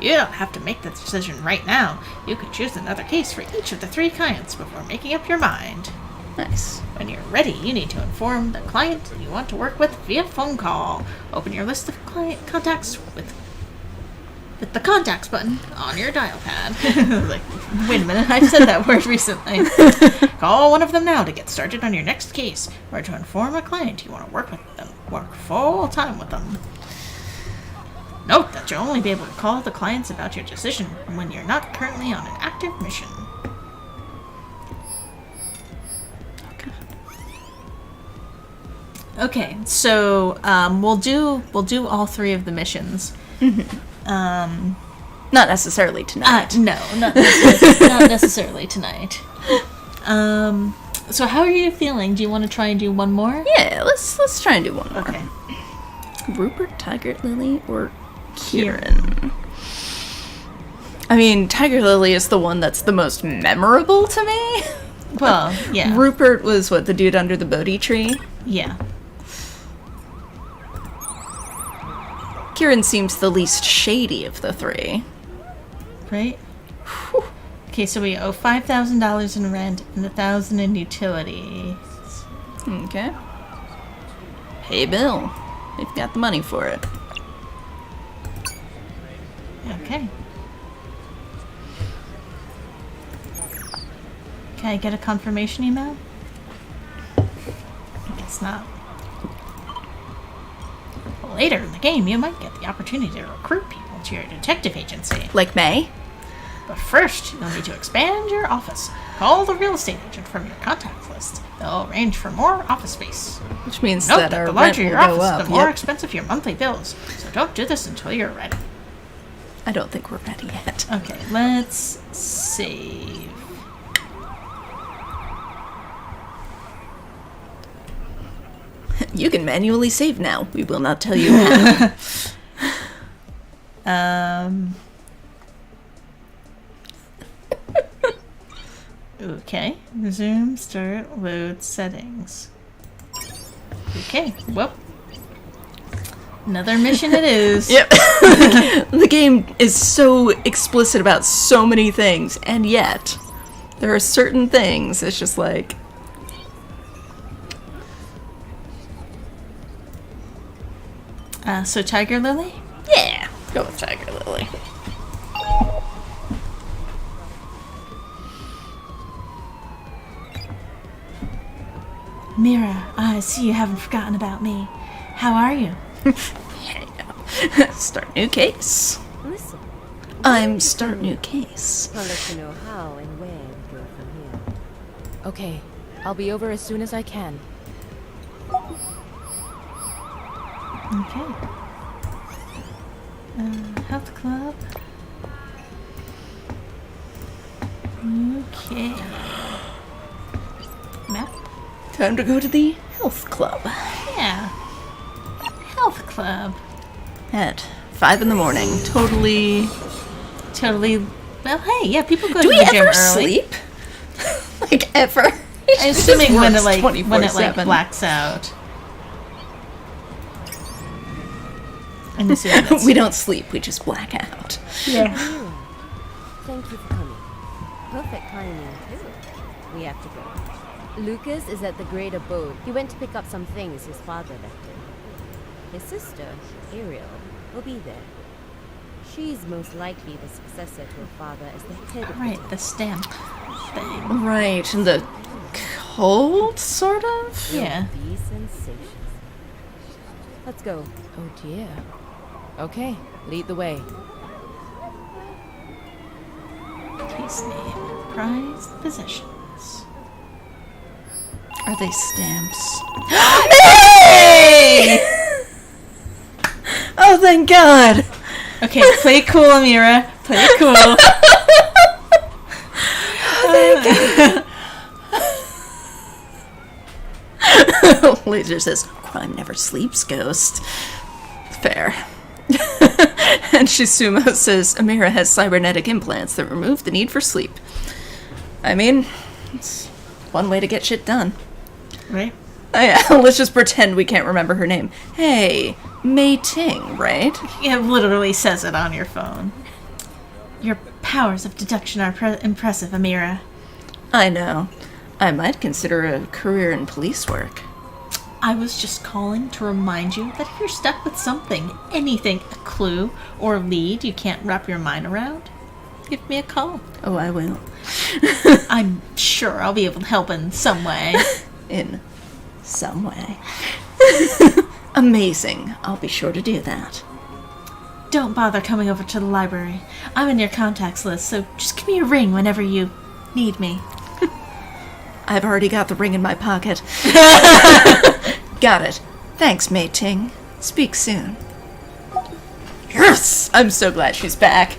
You don't have to make the decision right now. You can choose another case for each of the 3 clients before making up your mind. Nice. When you're ready, you need to inform the client you want to work with via phone call. Open your list of client contacts with the contacts button on your dial pad. Like, wait a minute, I've said that word recently. Call one of them now to get started on your next case, or to inform a client you want to work with them. Work full time with them. Note that you'll only be able to call the clients about your decision when you're not currently on an active mission. Okay, so we'll do all 3 of the missions. Not necessarily tonight. No, not necessarily tonight. So how are you feeling? Do you want to try and do one more? Yeah, let's try and do one more. Okay. Rupert, Tiger Lily, or Kieran? I mean, Tiger Lily is the one that's the most memorable to me. Well, yeah. Rupert was, what, the dude under the Bodhi tree? Yeah. Kieran seems the least shady of the 3. Right? Whew. Okay, so we owe $5,000 in rent and $1,000 in utilities. Okay. Pay bill. They've got the money for it. Okay. Can I get a confirmation email? I guess not. Later in the game, you might get the opportunity to recruit people to your detective agency. Like May? But first, you'll need to expand your office. Call the real estate agent from your contacts list. They'll arrange for more office space. Which means Note that that our the rent larger will your go office, up. the more Yep. expensive your monthly bills. So don't do this until you're ready. I don't think we're ready yet. Okay, let's save. You can manually save now. We will not tell you how. Okay. Resume, start, load, settings. Okay, well. Another mission it is. Yep. The game is so explicit about so many things, and yet there are certain things it's just like... So Tiger Lily? Yeah, go with Tiger Lily. Mira, I see you haven't forgotten about me. How are you? Start new case. Listen, I'm start new case. I'll let you know how and where we go from here. Okay, I'll be over as soon as I can. Okay. Health club. Okay. Map? Time to go to the health club. Yeah. Health club. At 5 in the morning. Totally... Well, hey, yeah, people go Do to we the gym ever early. sleep? Like, ever? I'm assuming when it Works when it 24/7. blacks out. I'm assuming that's We don't sleep, we just black out. yeah. Thank you for coming. Perfect timing, too. We have to go. Lucas is at the great abode. He went to pick up some things his father left him. His sister, Ariel, will be there. She's most likely the successor to her father as the head of Right, the stamp thing. Right, and the cold, sort of? Yeah. Be sensations. Let's go. Oh dear. Okay, lead the way. Case name. Prized possessions. Are they stamps? Hey! Oh, thank God! Okay, play cool, Amira. Play cool. Laser says, crime never sleeps, ghost. Fair. And Shizumo says, Amira has cybernetic implants that remove the need for sleep. I mean, it's one way to get shit done. Right? Let's just pretend we can't remember her name. Hey, Mei Ting, right? It literally says it on your phone. Your powers of deduction are impressive, Amira. I know. I might consider a career in police work. I was just calling to remind you that if you're stuck with something, anything, a clue or lead you can't wrap your mind around, give me a call. Oh, I will. I'm sure I'll be able to help in some way. In some way. Amazing. I'll be sure to do that. Don't bother coming over to the library. I'm in your contacts list, so just give me a ring whenever you need me. I've already got the ring in my pocket. Got it. Thanks, Mei Ting. Speak soon. Yes! I'm so glad she's back.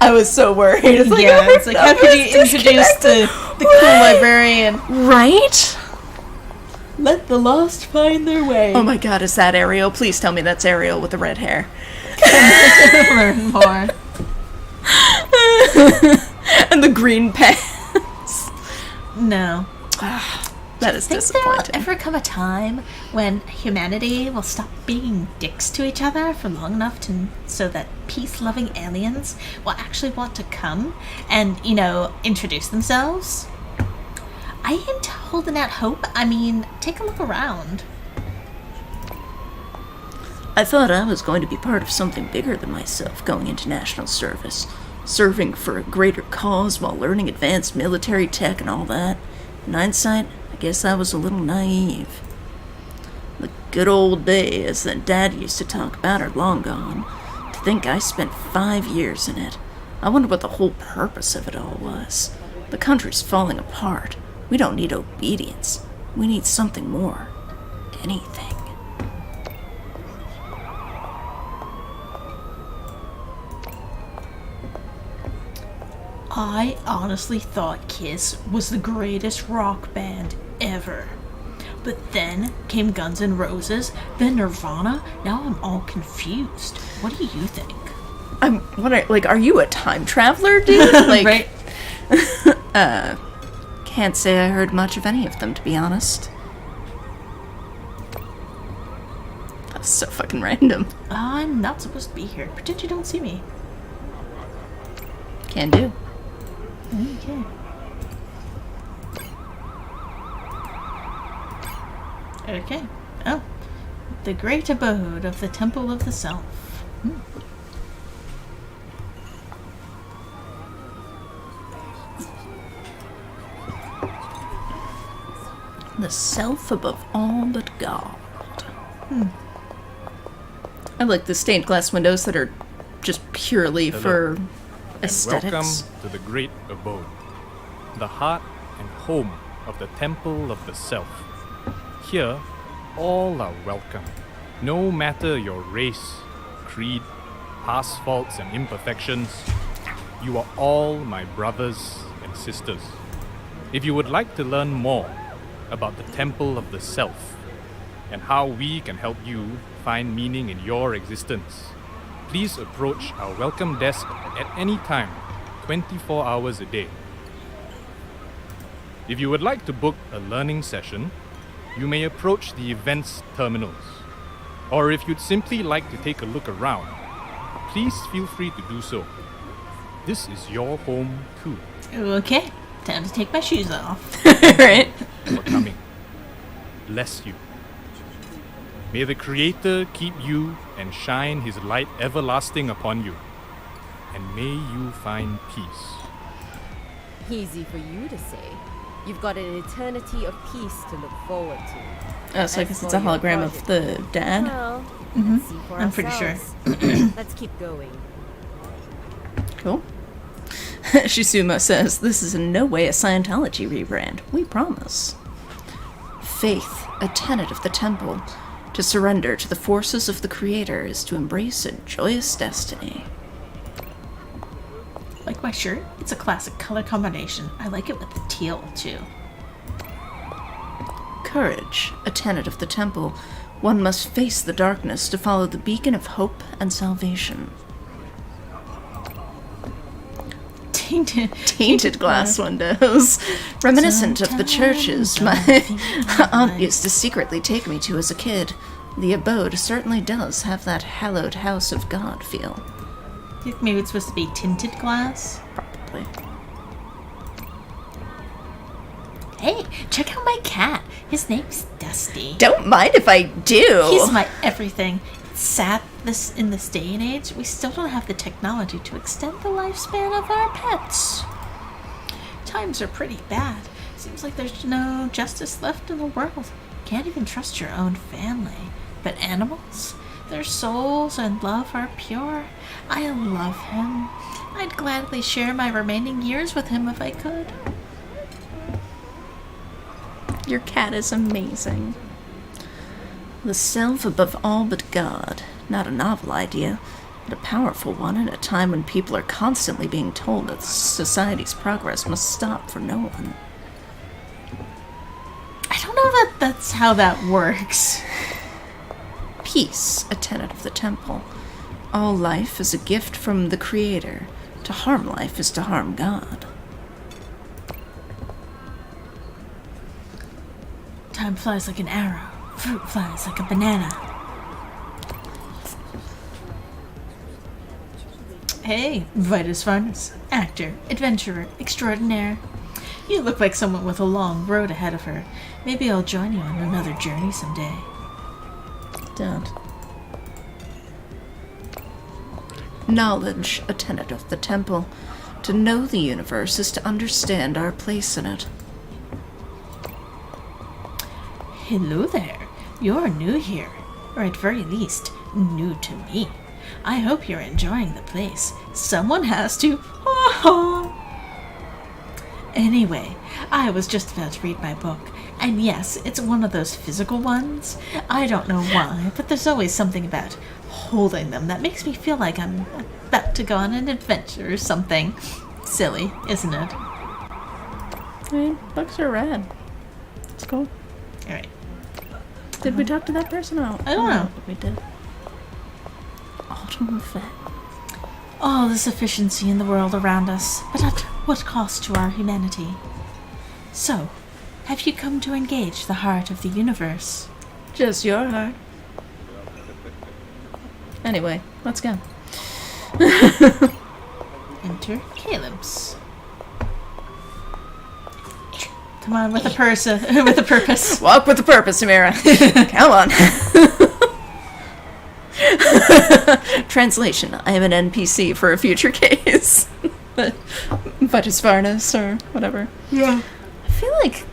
I was so worried. It's like, yeah, it's like, how could you introduce the cool librarian? Right? Let the lost find their way. Oh my god, is that Ariel? Please tell me that's Ariel with the red hair. Learn more. And the green pants. No. That is Think disappointing. there'll ever come a time when humanity will stop being dicks to each other for long enough so that peace-loving aliens will actually want to come and, introduce themselves? I ain't holding out hope. I mean, take a look around. I thought I was going to be part of something bigger than myself going into national service, serving for a greater cause while learning advanced military tech and all that. In hindsight, I guess I was a little naive. The good old days that Dad used to talk about are long gone. To think I spent 5 years in it. I wonder what the whole purpose of it all was. The country's falling apart. We don't need obedience. We need something more. Anything. I honestly thought Kiss was the greatest rock band ever. But then came Guns N' Roses, then Nirvana. Now I'm all confused. What do you think? I'm wondering, are you a time traveler, dude? Right? Can't say I heard much of any of them, to be honest. That's so fucking random. I'm not supposed to be here. Pretend you don't see me. Can do. Okay. Okay. Oh. The great abode of the Temple of the Self. The self above all but God. I like the stained glass windows that are just purely for aesthetics. Welcome to the great abode, the heart and home of the Temple of the Self. Here, all are welcome, no matter your race, creed, past faults and imperfections. You are all my brothers and sisters. If you would like to learn more about the Temple of the Self and how we can help you find meaning in your existence, please approach our welcome desk at any time, 24 hours a day. If you would like to book a learning session, you may approach the events terminals. Or if you'd simply like to take a look around, please feel free to do so. This is your home too. Okay. Time to take my shoes off. Right? For coming. Bless you. May the Creator keep you and shine His light everlasting upon you. And may you find peace. Easy for you to say. You've got an eternity of peace to look forward to. Oh, so I guess it's a hologram of the dad? Well, let's see for I'm pretty sure. ourselves. Let's keep going. Cool. Shizuma says, this is in no way a Scientology rebrand. We promise. Faith, a tenet of the temple. To surrender to the forces of the Creator is to embrace a joyous destiny. Like my shirt, it's a classic color combination. I like it with the teal, too. Courage, a tenet of the temple. One must face the darkness to follow the beacon of hope and salvation. Tainted glass windows. Reminiscent of the churches my aunt used to secretly take me to as a kid. The abode certainly does have that hallowed house of God feel. I think maybe it's supposed to be tinted glass. Probably. Hey, check out my cat. His name's Dusty. Don't mind if I do. He's my everything. It's sad in this day and age, we still don't have the technology to extend the lifespan of our pets. Times are pretty bad. Seems like there's no justice left in the world. Can't even trust your own family. But animals? Their souls and love are pure. I love him. I'd gladly share my remaining years with him if I could. Your cat is amazing. The self above all but God. Not a novel idea, but a powerful one at a time when people are constantly being told that society's progress must stop for no one. I don't know that that's how that works. Peace, a tenet of the temple. All life is a gift from the Creator. To harm life is to harm God. Time flies like an arrow. Fruit flies like a banana. Hey, Vitus Varnus. Actor, adventurer, extraordinaire. You look like someone with a long road ahead of her. Maybe I'll join you on another journey someday. Don't. Knowledge, a tenet of the temple. To know the universe is to understand our place in it. Hello there. You're new here, or at very least, new to me. I hope you're enjoying the place. Someone has to. Anyway, I was just about to read my book, and yes, it's one of those physical ones. I don't know why, but there's always something about holding them that makes me feel like I'm about to go on an adventure or something. Silly, isn't it? I mean, books are rad. It's cool. Alright. Did we talk to that person? I don't know. We did. Autumn effect. All the sufficiency in the world around us, but at what cost to our humanity? So, have you come to engage the heart of the universe? Just your heart. Anyway, let's go. Enter Caleb's. Come on, with a with a purpose. Walk with a purpose, Amira. Come on. Translation: I am an NPC for a future case. But it's Varnus or whatever. Yeah. I feel like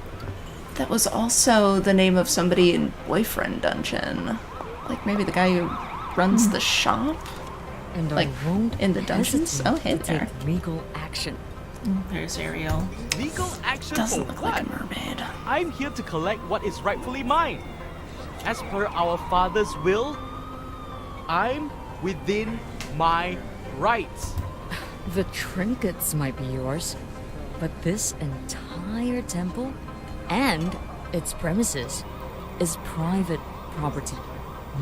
that was also the name of somebody in Boyfriend Dungeon. Like maybe the guy who runs the shop? And like I won't in the dungeons? hesitate Oh, hey to there. take legal action. There's Ariel. Legal action Doesn't for look what? like a mermaid. I'm here to collect what is rightfully mine. As per our father's will, I'm within my rights. The trinkets might be yours, but this entire temple and its premises is private property.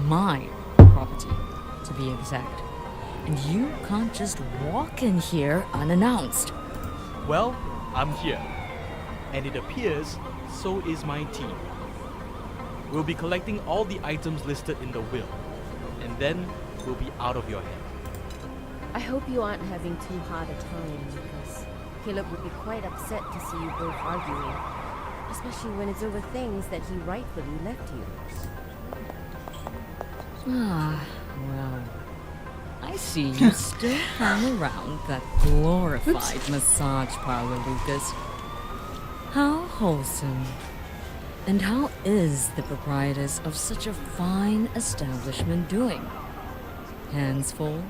My property, to be exact. And you can't just walk in here unannounced. Well, I'm here. And it appears so is my team. We'll be collecting all the items listed in the will. And then we'll be out of your head. I hope you aren't having too hard a time, Lucas. Caleb would be quite upset to see you both arguing. Especially when it's over things that he rightfully left you. Ah, well. I see you still hang around that glorified massage parlor, Lucas. How wholesome. And how is the proprietress of such a fine establishment doing? Hands full?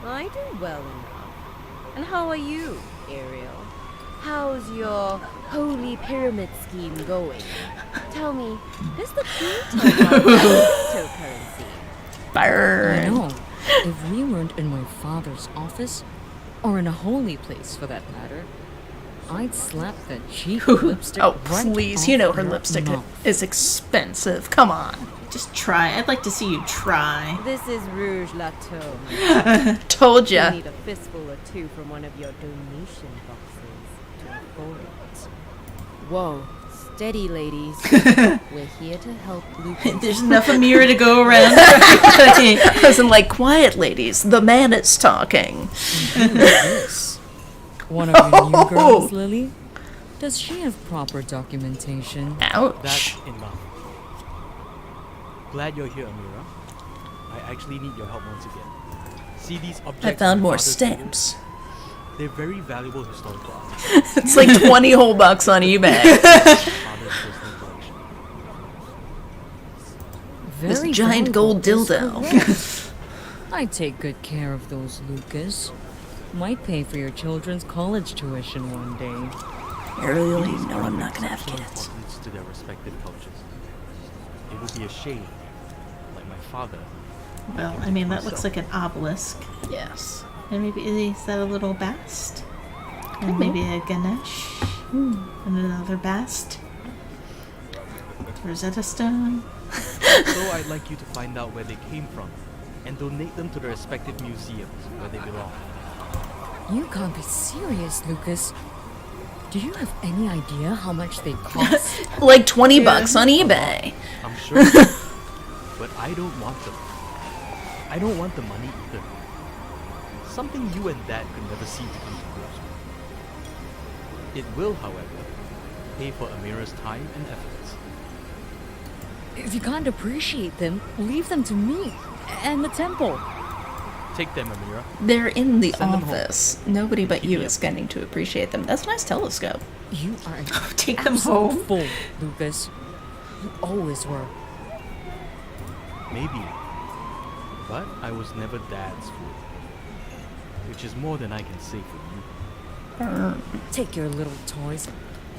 I do well enough. And how are you, Ariel? How's your holy pyramid scheme going? Tell me, does the queen take on cryptocurrency? Burn. I know. If we weren't in my father's office, or in a holy place for that matter, I'd slap that cheap lipstick Oh, right please. off You know her your lipstick mouth. is expensive. Come on. Just try. I'd like to see you try. This is Rouge Lateau. Told You ya. need a fistful or two from one of your donation boxes to afford it. Whoa. Steady, ladies. We're here to help Lucas. There's enough of Mira to go around. Doesn't like quiet ladies. The man is talking. This. One of your new girls, Lily? Does she have proper documentation? Ouch. That's enough. Glad you're here, Amira. I actually need your help once again. See these objects? I found in more Father's stamps. table? They're very valuable historical artifacts. It's like 20 whole bucks on eBay. Father's personal collection. This Very giant gold valuable is dildo. correct. I take good care of those, Lucas. Might pay for your children's college tuition one day. Ariel, you know I'm not gonna have Show kids. importance to their respective cultures. it would be a shade, like my father. Well, I mean, that looks like an obelisk. Yes. And maybe is that a little bast? And maybe a Ganesh? And another bast? Rosetta Stone? So I'd like you to find out where they came from and donate them to their respective museums where they belong. You can't be serious, Lucas. Do you have any idea how much they cost? Like $20 on eBay. I'm sure. But I don't want them. I don't want the money either. Something you and Dad could never seem to come to grips with. It will, however, pay for Amira's time and efforts. If you can't appreciate them, leave them to me and the temple. Take them, Amira. They're in the Send them home. office. Nobody but you is getting to appreciate them. That's a nice telescope. You are an Take them absolute home. fool, Lucas. You always were. Maybe. But I was never Dad's fool. Which is more than I can say for you. Take your little toys.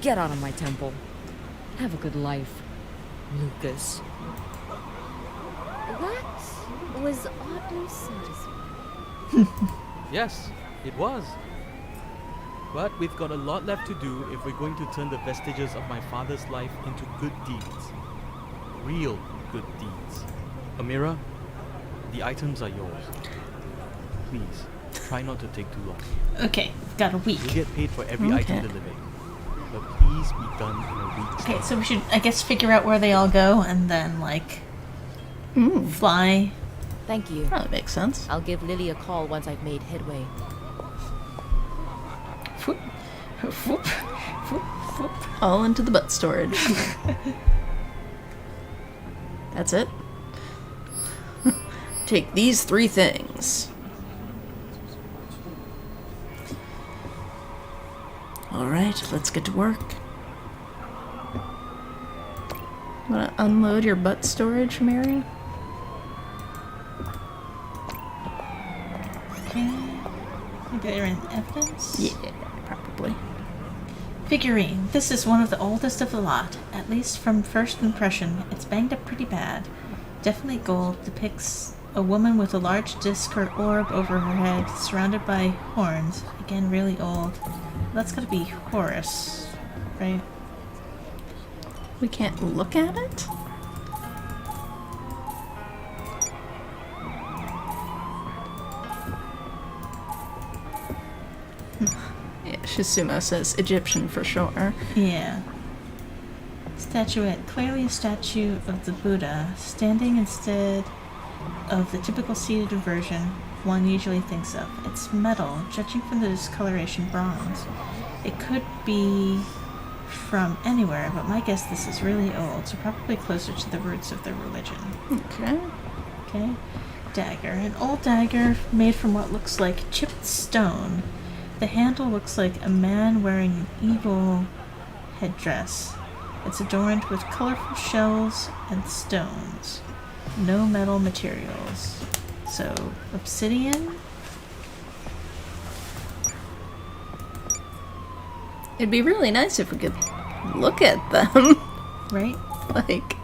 Get out of my temple. Have a good life, Lucas. That was oddly satisfying. Yes, it was. But we've got a lot left to do if we're going to turn the vestiges of my father's life into good deeds. Real good deeds. Amira, the items are yours. Please, try not to take too long. Okay, got a week. You'll get paid for every Okay. item delivered. But please be done in a week's Okay, time. so we should, I guess, figure out where they all go and then, like, fly. Thank you. That makes sense. I'll give Lily a call once I've made headway. Whoop, whoop, whoop, whoop. All into the butt storage. That's it. Take these 3 things. Alright, let's get to work. Wanna unload your butt storage, Mary? Okay. Maybe they're in evidence? Yeah, probably. Figurine. This is one of the oldest of the lot, at least from first impression. It's banged up pretty bad. Definitely gold. Depicts a woman with a large disc or orb over her head, surrounded by horns. Again, really old. That's gotta be Horus, right? We can't look at it? Yeah, Shisumo says Egyptian for sure. Yeah. Statuette. Clearly a statue of the Buddha, standing instead of the typical seated version one usually thinks of. It's metal, judging from the discoloration bronze. It could be from anywhere, but my guess this is really old, so probably closer to the roots of their religion. Okay. Okay. Dagger. An old dagger made from what looks like chipped stone. The handle looks like a man wearing an evil headdress. It's adorned with colorful shells and stones. No metal materials. So, obsidian? It'd be really nice if we could look at them. Right? Like,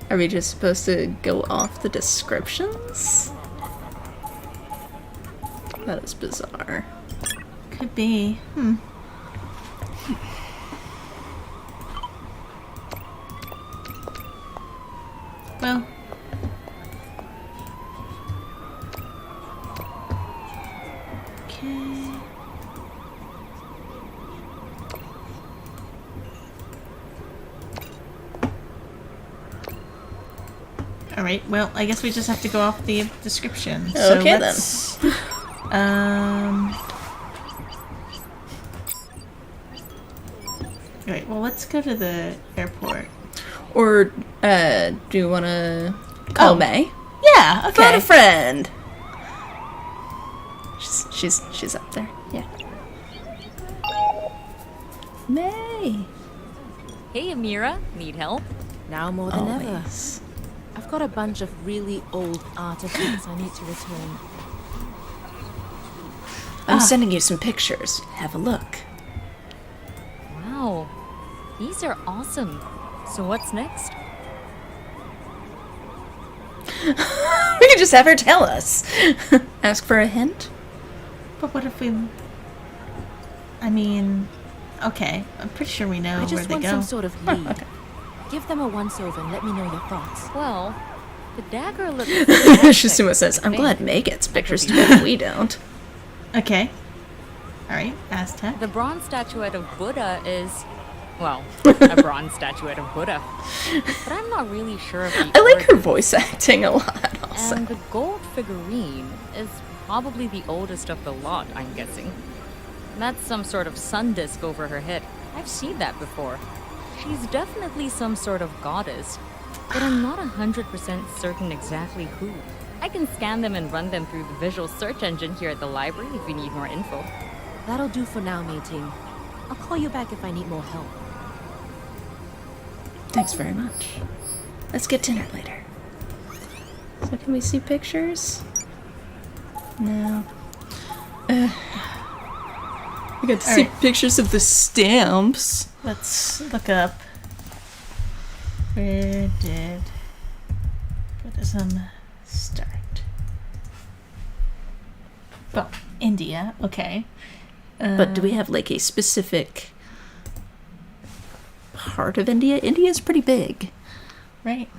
are we just supposed to go off the descriptions? That is bizarre. Could be. Well. Okay. Alright, well, I guess we just have to go off the description. So Okay, let's, Alright, well, let's go to the airport. Or, do you want to call May? Yeah, okay. Phone a friend. She's up there. Yeah. May. Hey, Amira. Need help? Now more than ever. Always. I've got a bunch of really old artifacts I need to return. I'm sending you some pictures. Have a look. Wow. These are awesome. So what's next? We could just have her tell us. Ask for a hint? But what if we... I mean... Okay, I'm pretty sure we know I where just they want go. some sort of lead. Okay. Give them a once-over and let me know your thoughts. Well, the dagger looks... Shizuma says, I'm glad May gets pictures too, but we don't. Okay. Alright, Aztec. The bronze statuette of Buddha is... Well, a bronze statuette of Buddha. But I'm not really sure of the I like her origin. voice acting a lot, also. And the gold figurine is probably the oldest of the lot, I'm guessing. That's some sort of sun disk over her head. I've seen that before. She's definitely some sort of goddess, but I'm not 100% certain exactly who. I can scan them and run them through the visual search engine here at the library if you need more info. That'll do for now, Mei-Ting. I'll call you back if I need more help. Thanks very much. Let's get dinner later. So can we see pictures? No. We got to see pictures of the stamps. Let's look up. Where did Buddhism start? Well, India, okay. But do we have like a specific part of India? India's pretty big. Right.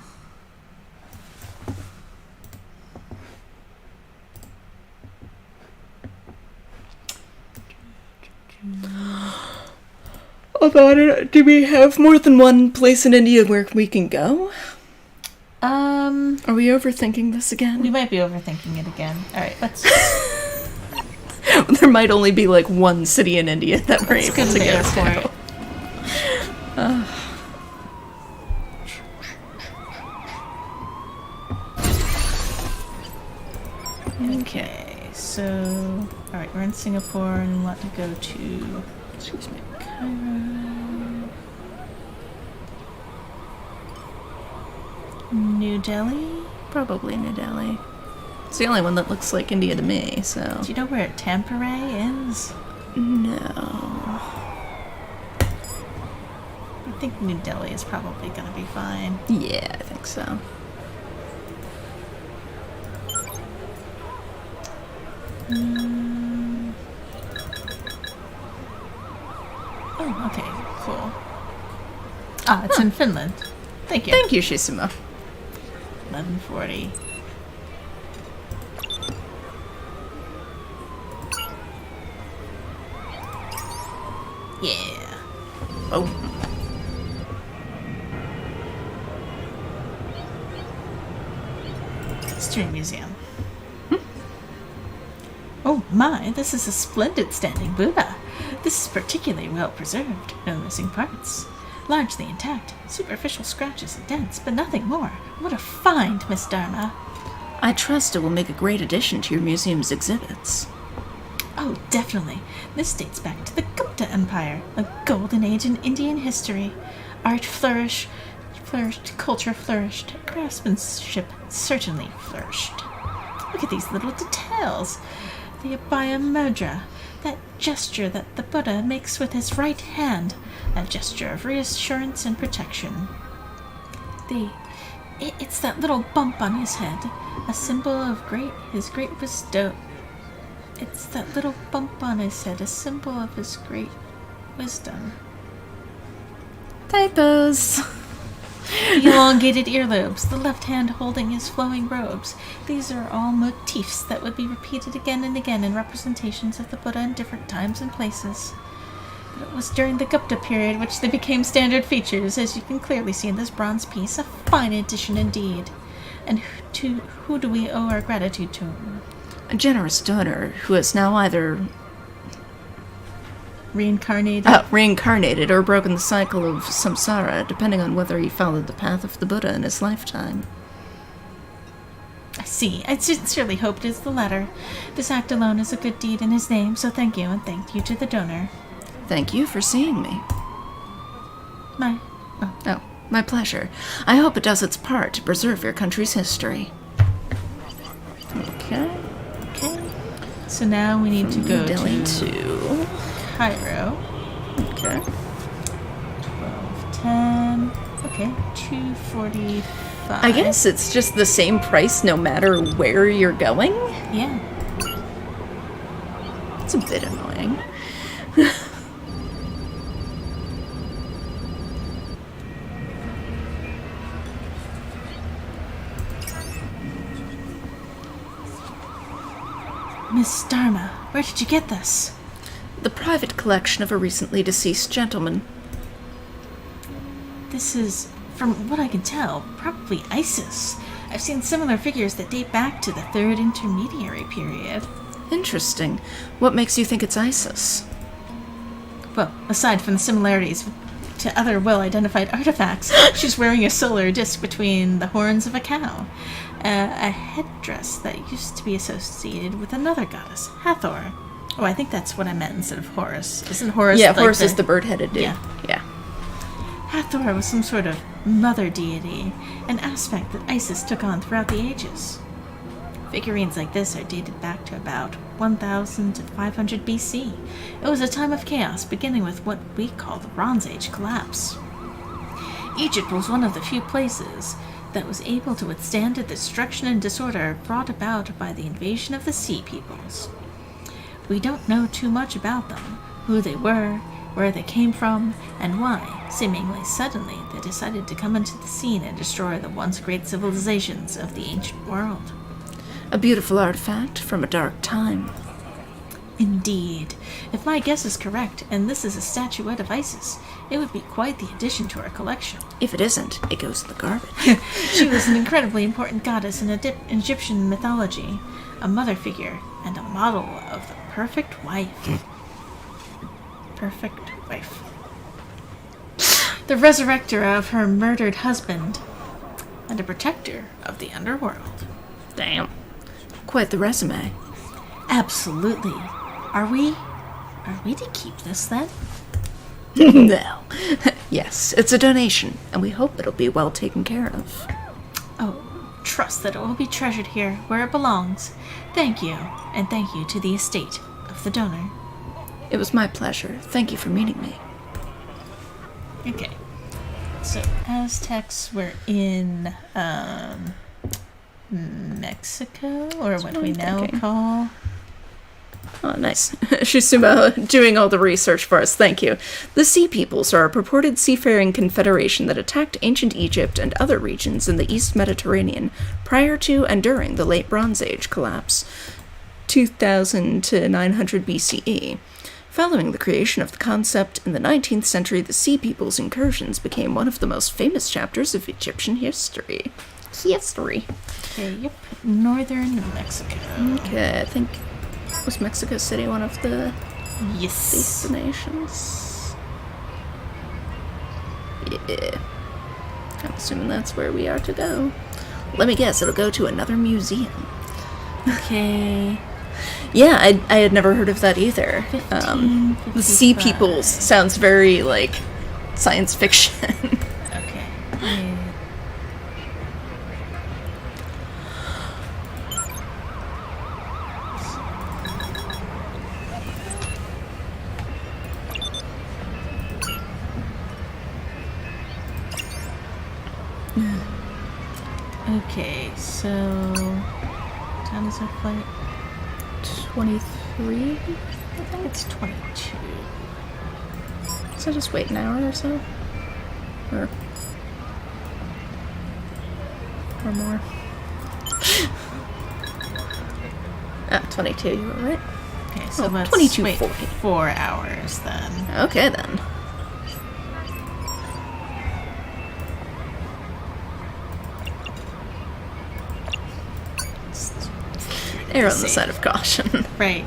Do we have more than one place in India where we can go? Are we overthinking this again? We might be overthinking it again. Alright, let's... There might only be like one city in India that we're Let's able go to to the go airport. to. Okay, so... Alright, we're in Singapore and we want to go to... Excuse me. Cairo... New Delhi? Probably New Delhi. It's the only one that looks like India to me, so... Do you know where Tampere is? No. I think New Delhi is probably going to be fine. Yeah, I think so. Oh, okay, cool. Ah, it's in Finland. Thank you. Thank you, Shizuma. 1140. Yeah. Oh. History Museum. Oh my, this is a splendid standing Buddha. This is particularly well preserved. No missing parts. Largely intact. Superficial scratches and dents, but nothing more. What a find, Miss Dharma. I trust it will make a great addition to your museum's exhibits. Oh, definitely. This dates back to the Gupta Empire, a golden age in Indian history. Art flourished, culture flourished, craftsmanship certainly flourished. Look at these little details. The Abhaya Mudra, that gesture that the Buddha makes with his right hand, a gesture of reassurance and protection. It's that little bump on his head, a symbol of his great wisdom. It's that little bump on his head, a symbol of his great wisdom. Typos. The elongated earlobes, the left hand holding his flowing robes. These are all motifs that would be repeated again and again in representations of the Buddha in different times and places. But it was during the Gupta period which they became standard features, as you can clearly see in this bronze piece, a fine addition indeed. And to who do we owe our gratitude to? A generous donor who has now either Reincarnated or broken the cycle of samsara, depending on whether he followed the path of the Buddha in his lifetime. I see. I sincerely hope it is the latter. This act alone is a good deed in his name, so thank you, and thank you to the donor. Thank you for seeing me. Oh, my pleasure. I hope it does its part to preserve your country's history. Okay. So now we need to go Delhi to Cairo. Okay. 12:10. Okay, 2:45. $25. I guess it's just the same price no matter where you're going? Yeah. It's a bit annoying. Miss Dharma, where did you get this? The private collection of a recently deceased gentleman. This is, from what I can tell, probably Isis. I've seen similar figures that date back to the Third Intermediary period. Interesting. What makes you think it's Isis? Well, aside from the similarities to other well-identified artifacts, she's wearing a solar disc between the horns of a cow. A headdress that used to be associated with another goddess, Hathor. Oh, I think that's what I meant instead of Horus. Isn't Horus Yeah, Horus is the bird-headed dude. Yeah. Hathor was some sort of mother deity, an aspect that Isis took on throughout the ages. Figurines like this are dated back to about 1000 to 500 BC. It was a time of chaos, beginning with what we call the Bronze Age collapse. Egypt was one of the few places that was able to withstand the destruction and disorder brought about by the invasion of the Sea Peoples. We don't know too much about them, who they were, where they came from, and why, seemingly suddenly, they decided to come into the scene and destroy the once great civilizations of the ancient world. A beautiful artifact from a dark time. Indeed. If my guess is correct, and this is a statuette of Isis, it would be quite the addition to our collection. If it isn't, it goes in the garbage. She was an incredibly important goddess in Egyptian mythology, a mother figure, and a model of the perfect wife. Perfect wife. The resurrector of her murdered husband, and a protector of the underworld. Damn. Quite the resume. Absolutely. Are we to keep this then? No. Yes, it's a donation, and we hope it'll be well taken care of. Oh, trust that it will be treasured here, where it belongs. Thank you, and thank you to the estate of the donor. It was my pleasure. Thank you for meeting me. Okay. So, Aztecs were in, Mexico, or what we now call... Oh, nice. Shisuba doing all the research for us, thank you. The Sea Peoples are a purported seafaring confederation that attacked ancient Egypt and other regions in the East Mediterranean prior to and during the Late Bronze Age collapse, 2000 to 900 BCE. Following the creation of the concept in the 19th century, the Sea Peoples incursions became one of the most famous chapters of Egyptian history. Okay, yep. Northern Mexico. Okay, I think... Was Mexico City one of the yes destinations? Yeah. I'm assuming that's where we are to go. Let me guess, it'll go to another museum. Okay. Yeah, I had never heard of that either. The Sea Peoples sounds very, like, science fiction. Okay. Yeah. Okay, so what time is our flight? 23? I think it's 22. So just wait an hour or so? Or more? 22, you were right. Okay, so let's 22, wait 40. 4 hours then. Okay then. Err on the side of caution. Right.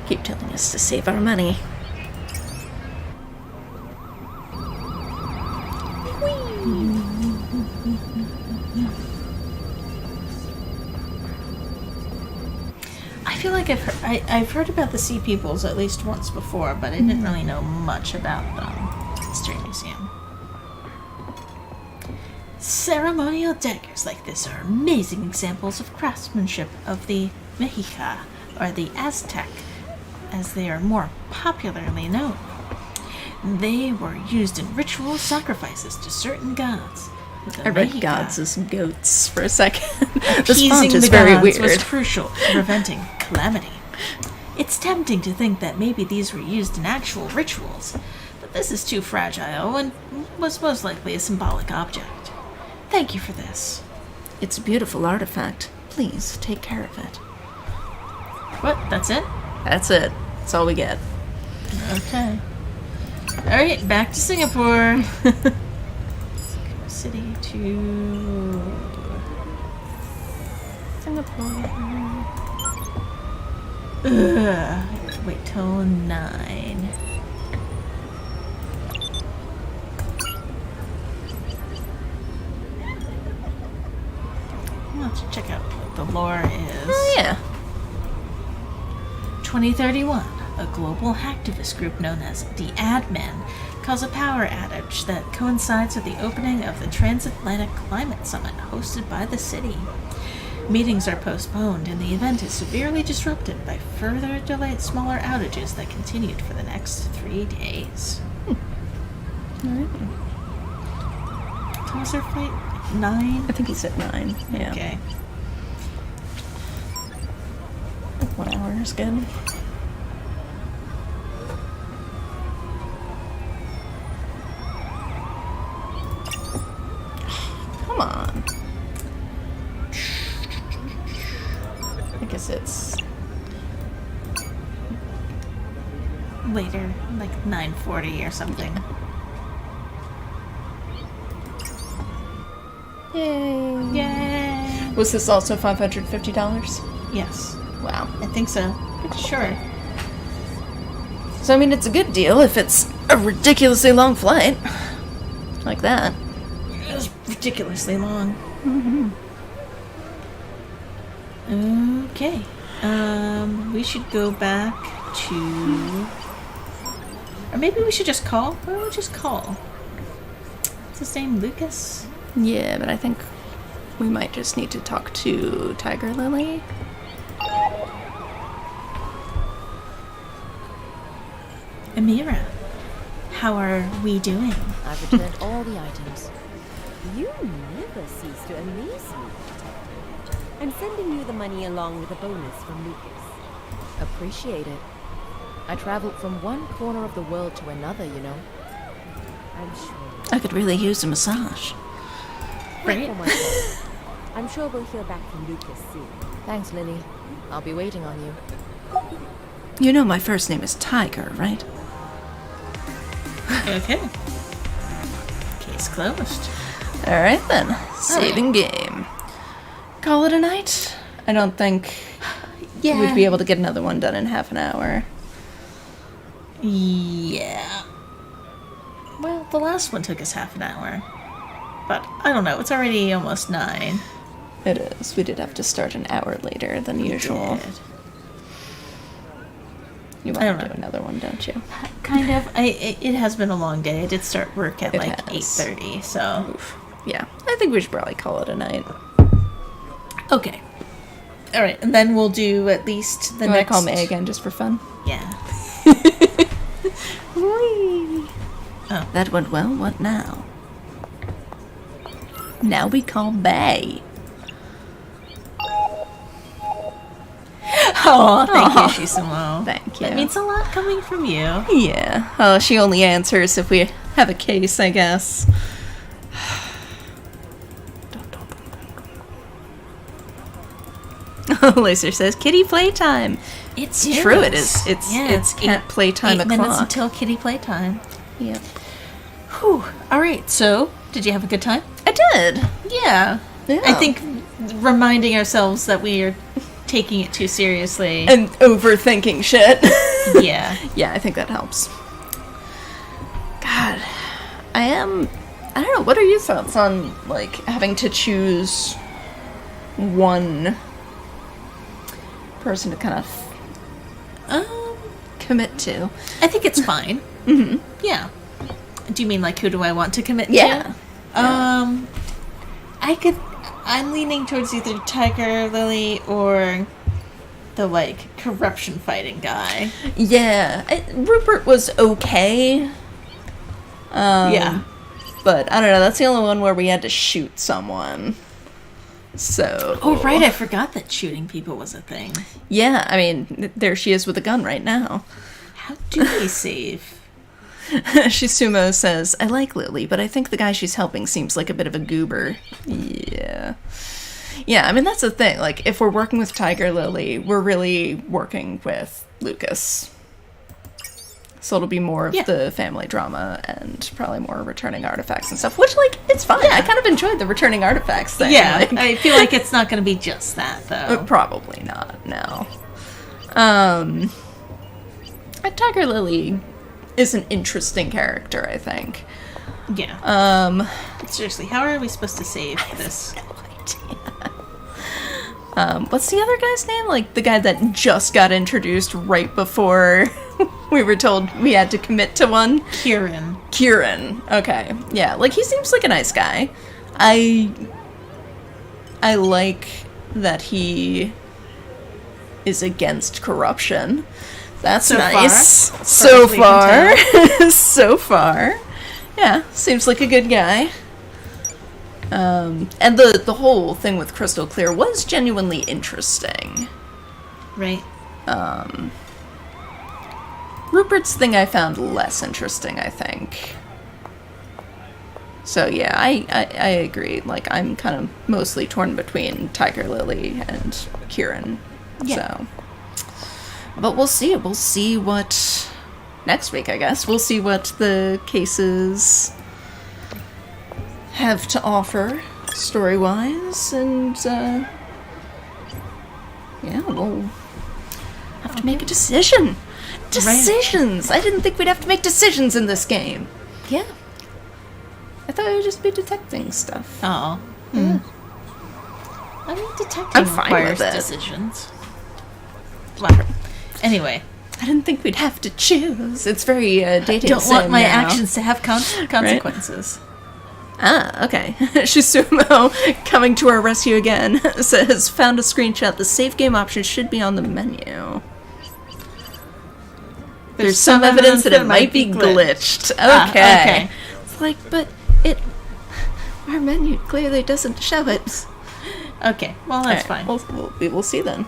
Keep telling us to save our money. I feel like I've heard about the Sea Peoples at least once before, but I didn't really know much about them. History Museum. Ceremonial daggers like this are amazing examples of craftsmanship of the Mexica, or the Aztec, as they are more popularly known. They were used in ritual sacrifices to certain gods. I read gods as goats for a second. This Appeasing font is the very gods weird. was crucial to preventing calamity. It's tempting to think that maybe these were used in actual rituals, but this is too fragile and was most likely a symbolic object. Thank you for this. It's a beautiful artifact. Please take care of it. What? That's it? That's it. That's all we get. Okay. Alright, back to Singapore. City to Singapore. Ugh. Wait till 9. Let's check out what the lore is. Oh, yeah. 2031, a global hacktivist group known as the Admen cause a power outage that coincides with the opening of the Transatlantic Climate Summit hosted by the city. Meetings are postponed and the event is severely disrupted by further delayed smaller outages that continued for the next 3 days. What was their flight? 9? I think he said 9. Yeah. Okay. 1 hour is good. Come on. I guess it's Later, like 9:40 or something. yay. Yay! Was this also $550? Yes, Wow. I think so. Pretty sure. So I mean, it's a good deal if it's a ridiculously long flight like that. It was ridiculously long. Okay. We should go back to... Or maybe we should just call? Why don't we just call? What's his name? Lucas? Yeah, but I think we might just need to talk to Tiger Lily. Amira, how are we doing? I've returned all the items. You never cease to amaze me, Detective. I'm sending you the money along with a bonus from Lucas. Appreciate it. I traveled from one corner of the world to another, you know. I'm sure. I could really use a massage. Right? For myself. I'm sure we'll hear back from Lucas soon. Thanks, Lily. I'll be waiting on you. You know my first name is Tiger, right? Okay. Case closed. Alright then. Saving game. Call it a night? I don't think we'd be able to get another one done in half an hour. Yeah. Well, the last one took us half an hour. But I don't know, it's already almost 9. It is. We did have to start an hour later than usual. Did. You I don't want to know. do another one, don't you? Kind of. It has been a long day. I did start work at It like has. 8:30, so... Oof. Yeah. I think we should probably call it a night. Okay. Alright, and then we'll do at least the You want next... to call May again just for fun? Yeah. Whee! Oh. That went well. What now? Now we call Bay. Oh, thank you, Shisamo. Thank you. That means a lot coming from you. Yeah. Oh, she only answers if we have a case, I guess. Oh, Laser says kitty playtime. It's True, it is. It's cat playtime 8 minutes o'clock. until kitty playtime. Yep. Whew. Alright, so, did you have a good time? I did. Yeah. Yeah. I think reminding ourselves that we are taking it too seriously. And overthinking shit. Yeah. Yeah, I think that helps. God, I don't know, what are your thoughts on, like, having to choose one person to kind of commit to? I think it's fine. Mm-hmm. Yeah. Do you mean, like, who do I want to commit Yeah. to? I'm leaning towards either Tiger Lily or the, like, corruption fighting guy. Yeah, Rupert was okay. Yeah. But I don't know, that's the only one where we had to shoot someone. So... Oh, right, I forgot that shooting people was a thing. Yeah, I mean, there she is with a gun right now. How do we save? Shisumo says, I like Lily, but I think the guy she's helping seems like a bit of a goober. Yeah. Yeah, I mean, that's the thing. Like, if we're working with Tiger Lily, we're really working with Lucas. So it'll be more of the family drama and probably more returning artifacts and stuff, which, like, it's fine. Yeah. I kind of enjoyed the returning artifacts thing. Yeah, like, I feel like it's not going to be just that, though. Probably not, no. Tiger Lily is an interesting character, I think. Yeah. Seriously, how are we supposed to save this? No idea. What's the other guy's name? Like, the guy that just got introduced right before we were told we had to commit to one? Kieran. Okay. Yeah, like, he seems like a nice guy. I like that he is against corruption. That's so nice. Far. So far. So far. Yeah, seems like a good guy. And the whole thing with Crystal Clear was genuinely interesting. Right. Rupert's thing I found less interesting, I think. So yeah, I agree. Like, I'm kind of mostly torn between Tiger Lily and Kieran. Yeah. So. But we'll see. We'll see what... Next week, I guess. We'll see what the cases have to offer, story-wise, and, yeah, we'll have to make a decision. Decisions! Right. I didn't think we'd have to make decisions in this game. Yeah. I thought it would just be detecting stuff. Oh. Yeah. I mean, detecting requires decisions. Well, anyway. I didn't think we'd have to choose. It's very dating. I don't want my actions to have consequences. Right? Ah, okay. Shisumo, coming to our rescue again, says, found a screenshot. The save game option should be on the menu. There's some evidence that it might be glitched. Okay. It's like, but our menu clearly doesn't show it. Okay, well, that's fine. We will see then.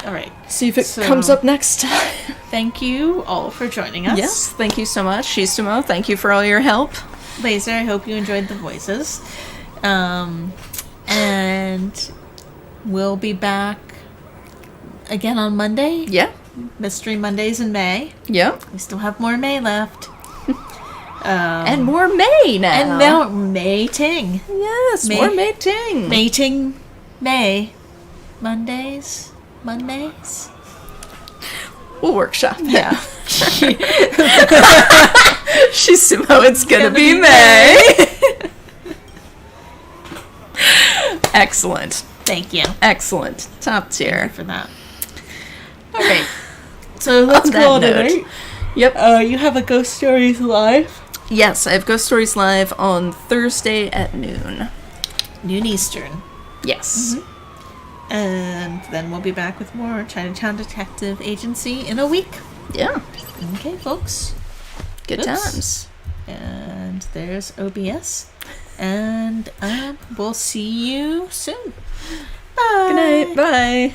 All right. See if it comes up next time. Thank you all for joining us. Yes, thank you so much. Shisumo, thank you for all your help. Laser, I hope you enjoyed the voices. And we'll be back again on Monday. Yeah. Mystery Mondays in May. Yep. We still have more May left. And more May now. And now mating. Yes, more mating. Mating May. Mondays. We'll workshop. Yeah. Shisumo, it's gonna be May. Excellent. Thank you. Excellent. Top tier. Thank you for that. All right. So let's call it a night. Yep. You have a Ghost Stories Live? Yes, I have Ghost Stories Live on Thursday at noon. Noon Eastern. Yes. Mm-hmm. And then we'll be back with more Chinatown Detective Agency in a week. Yeah. Okay, folks. Good times. And there's OBS. And we'll see you soon. Bye. Good night. Bye.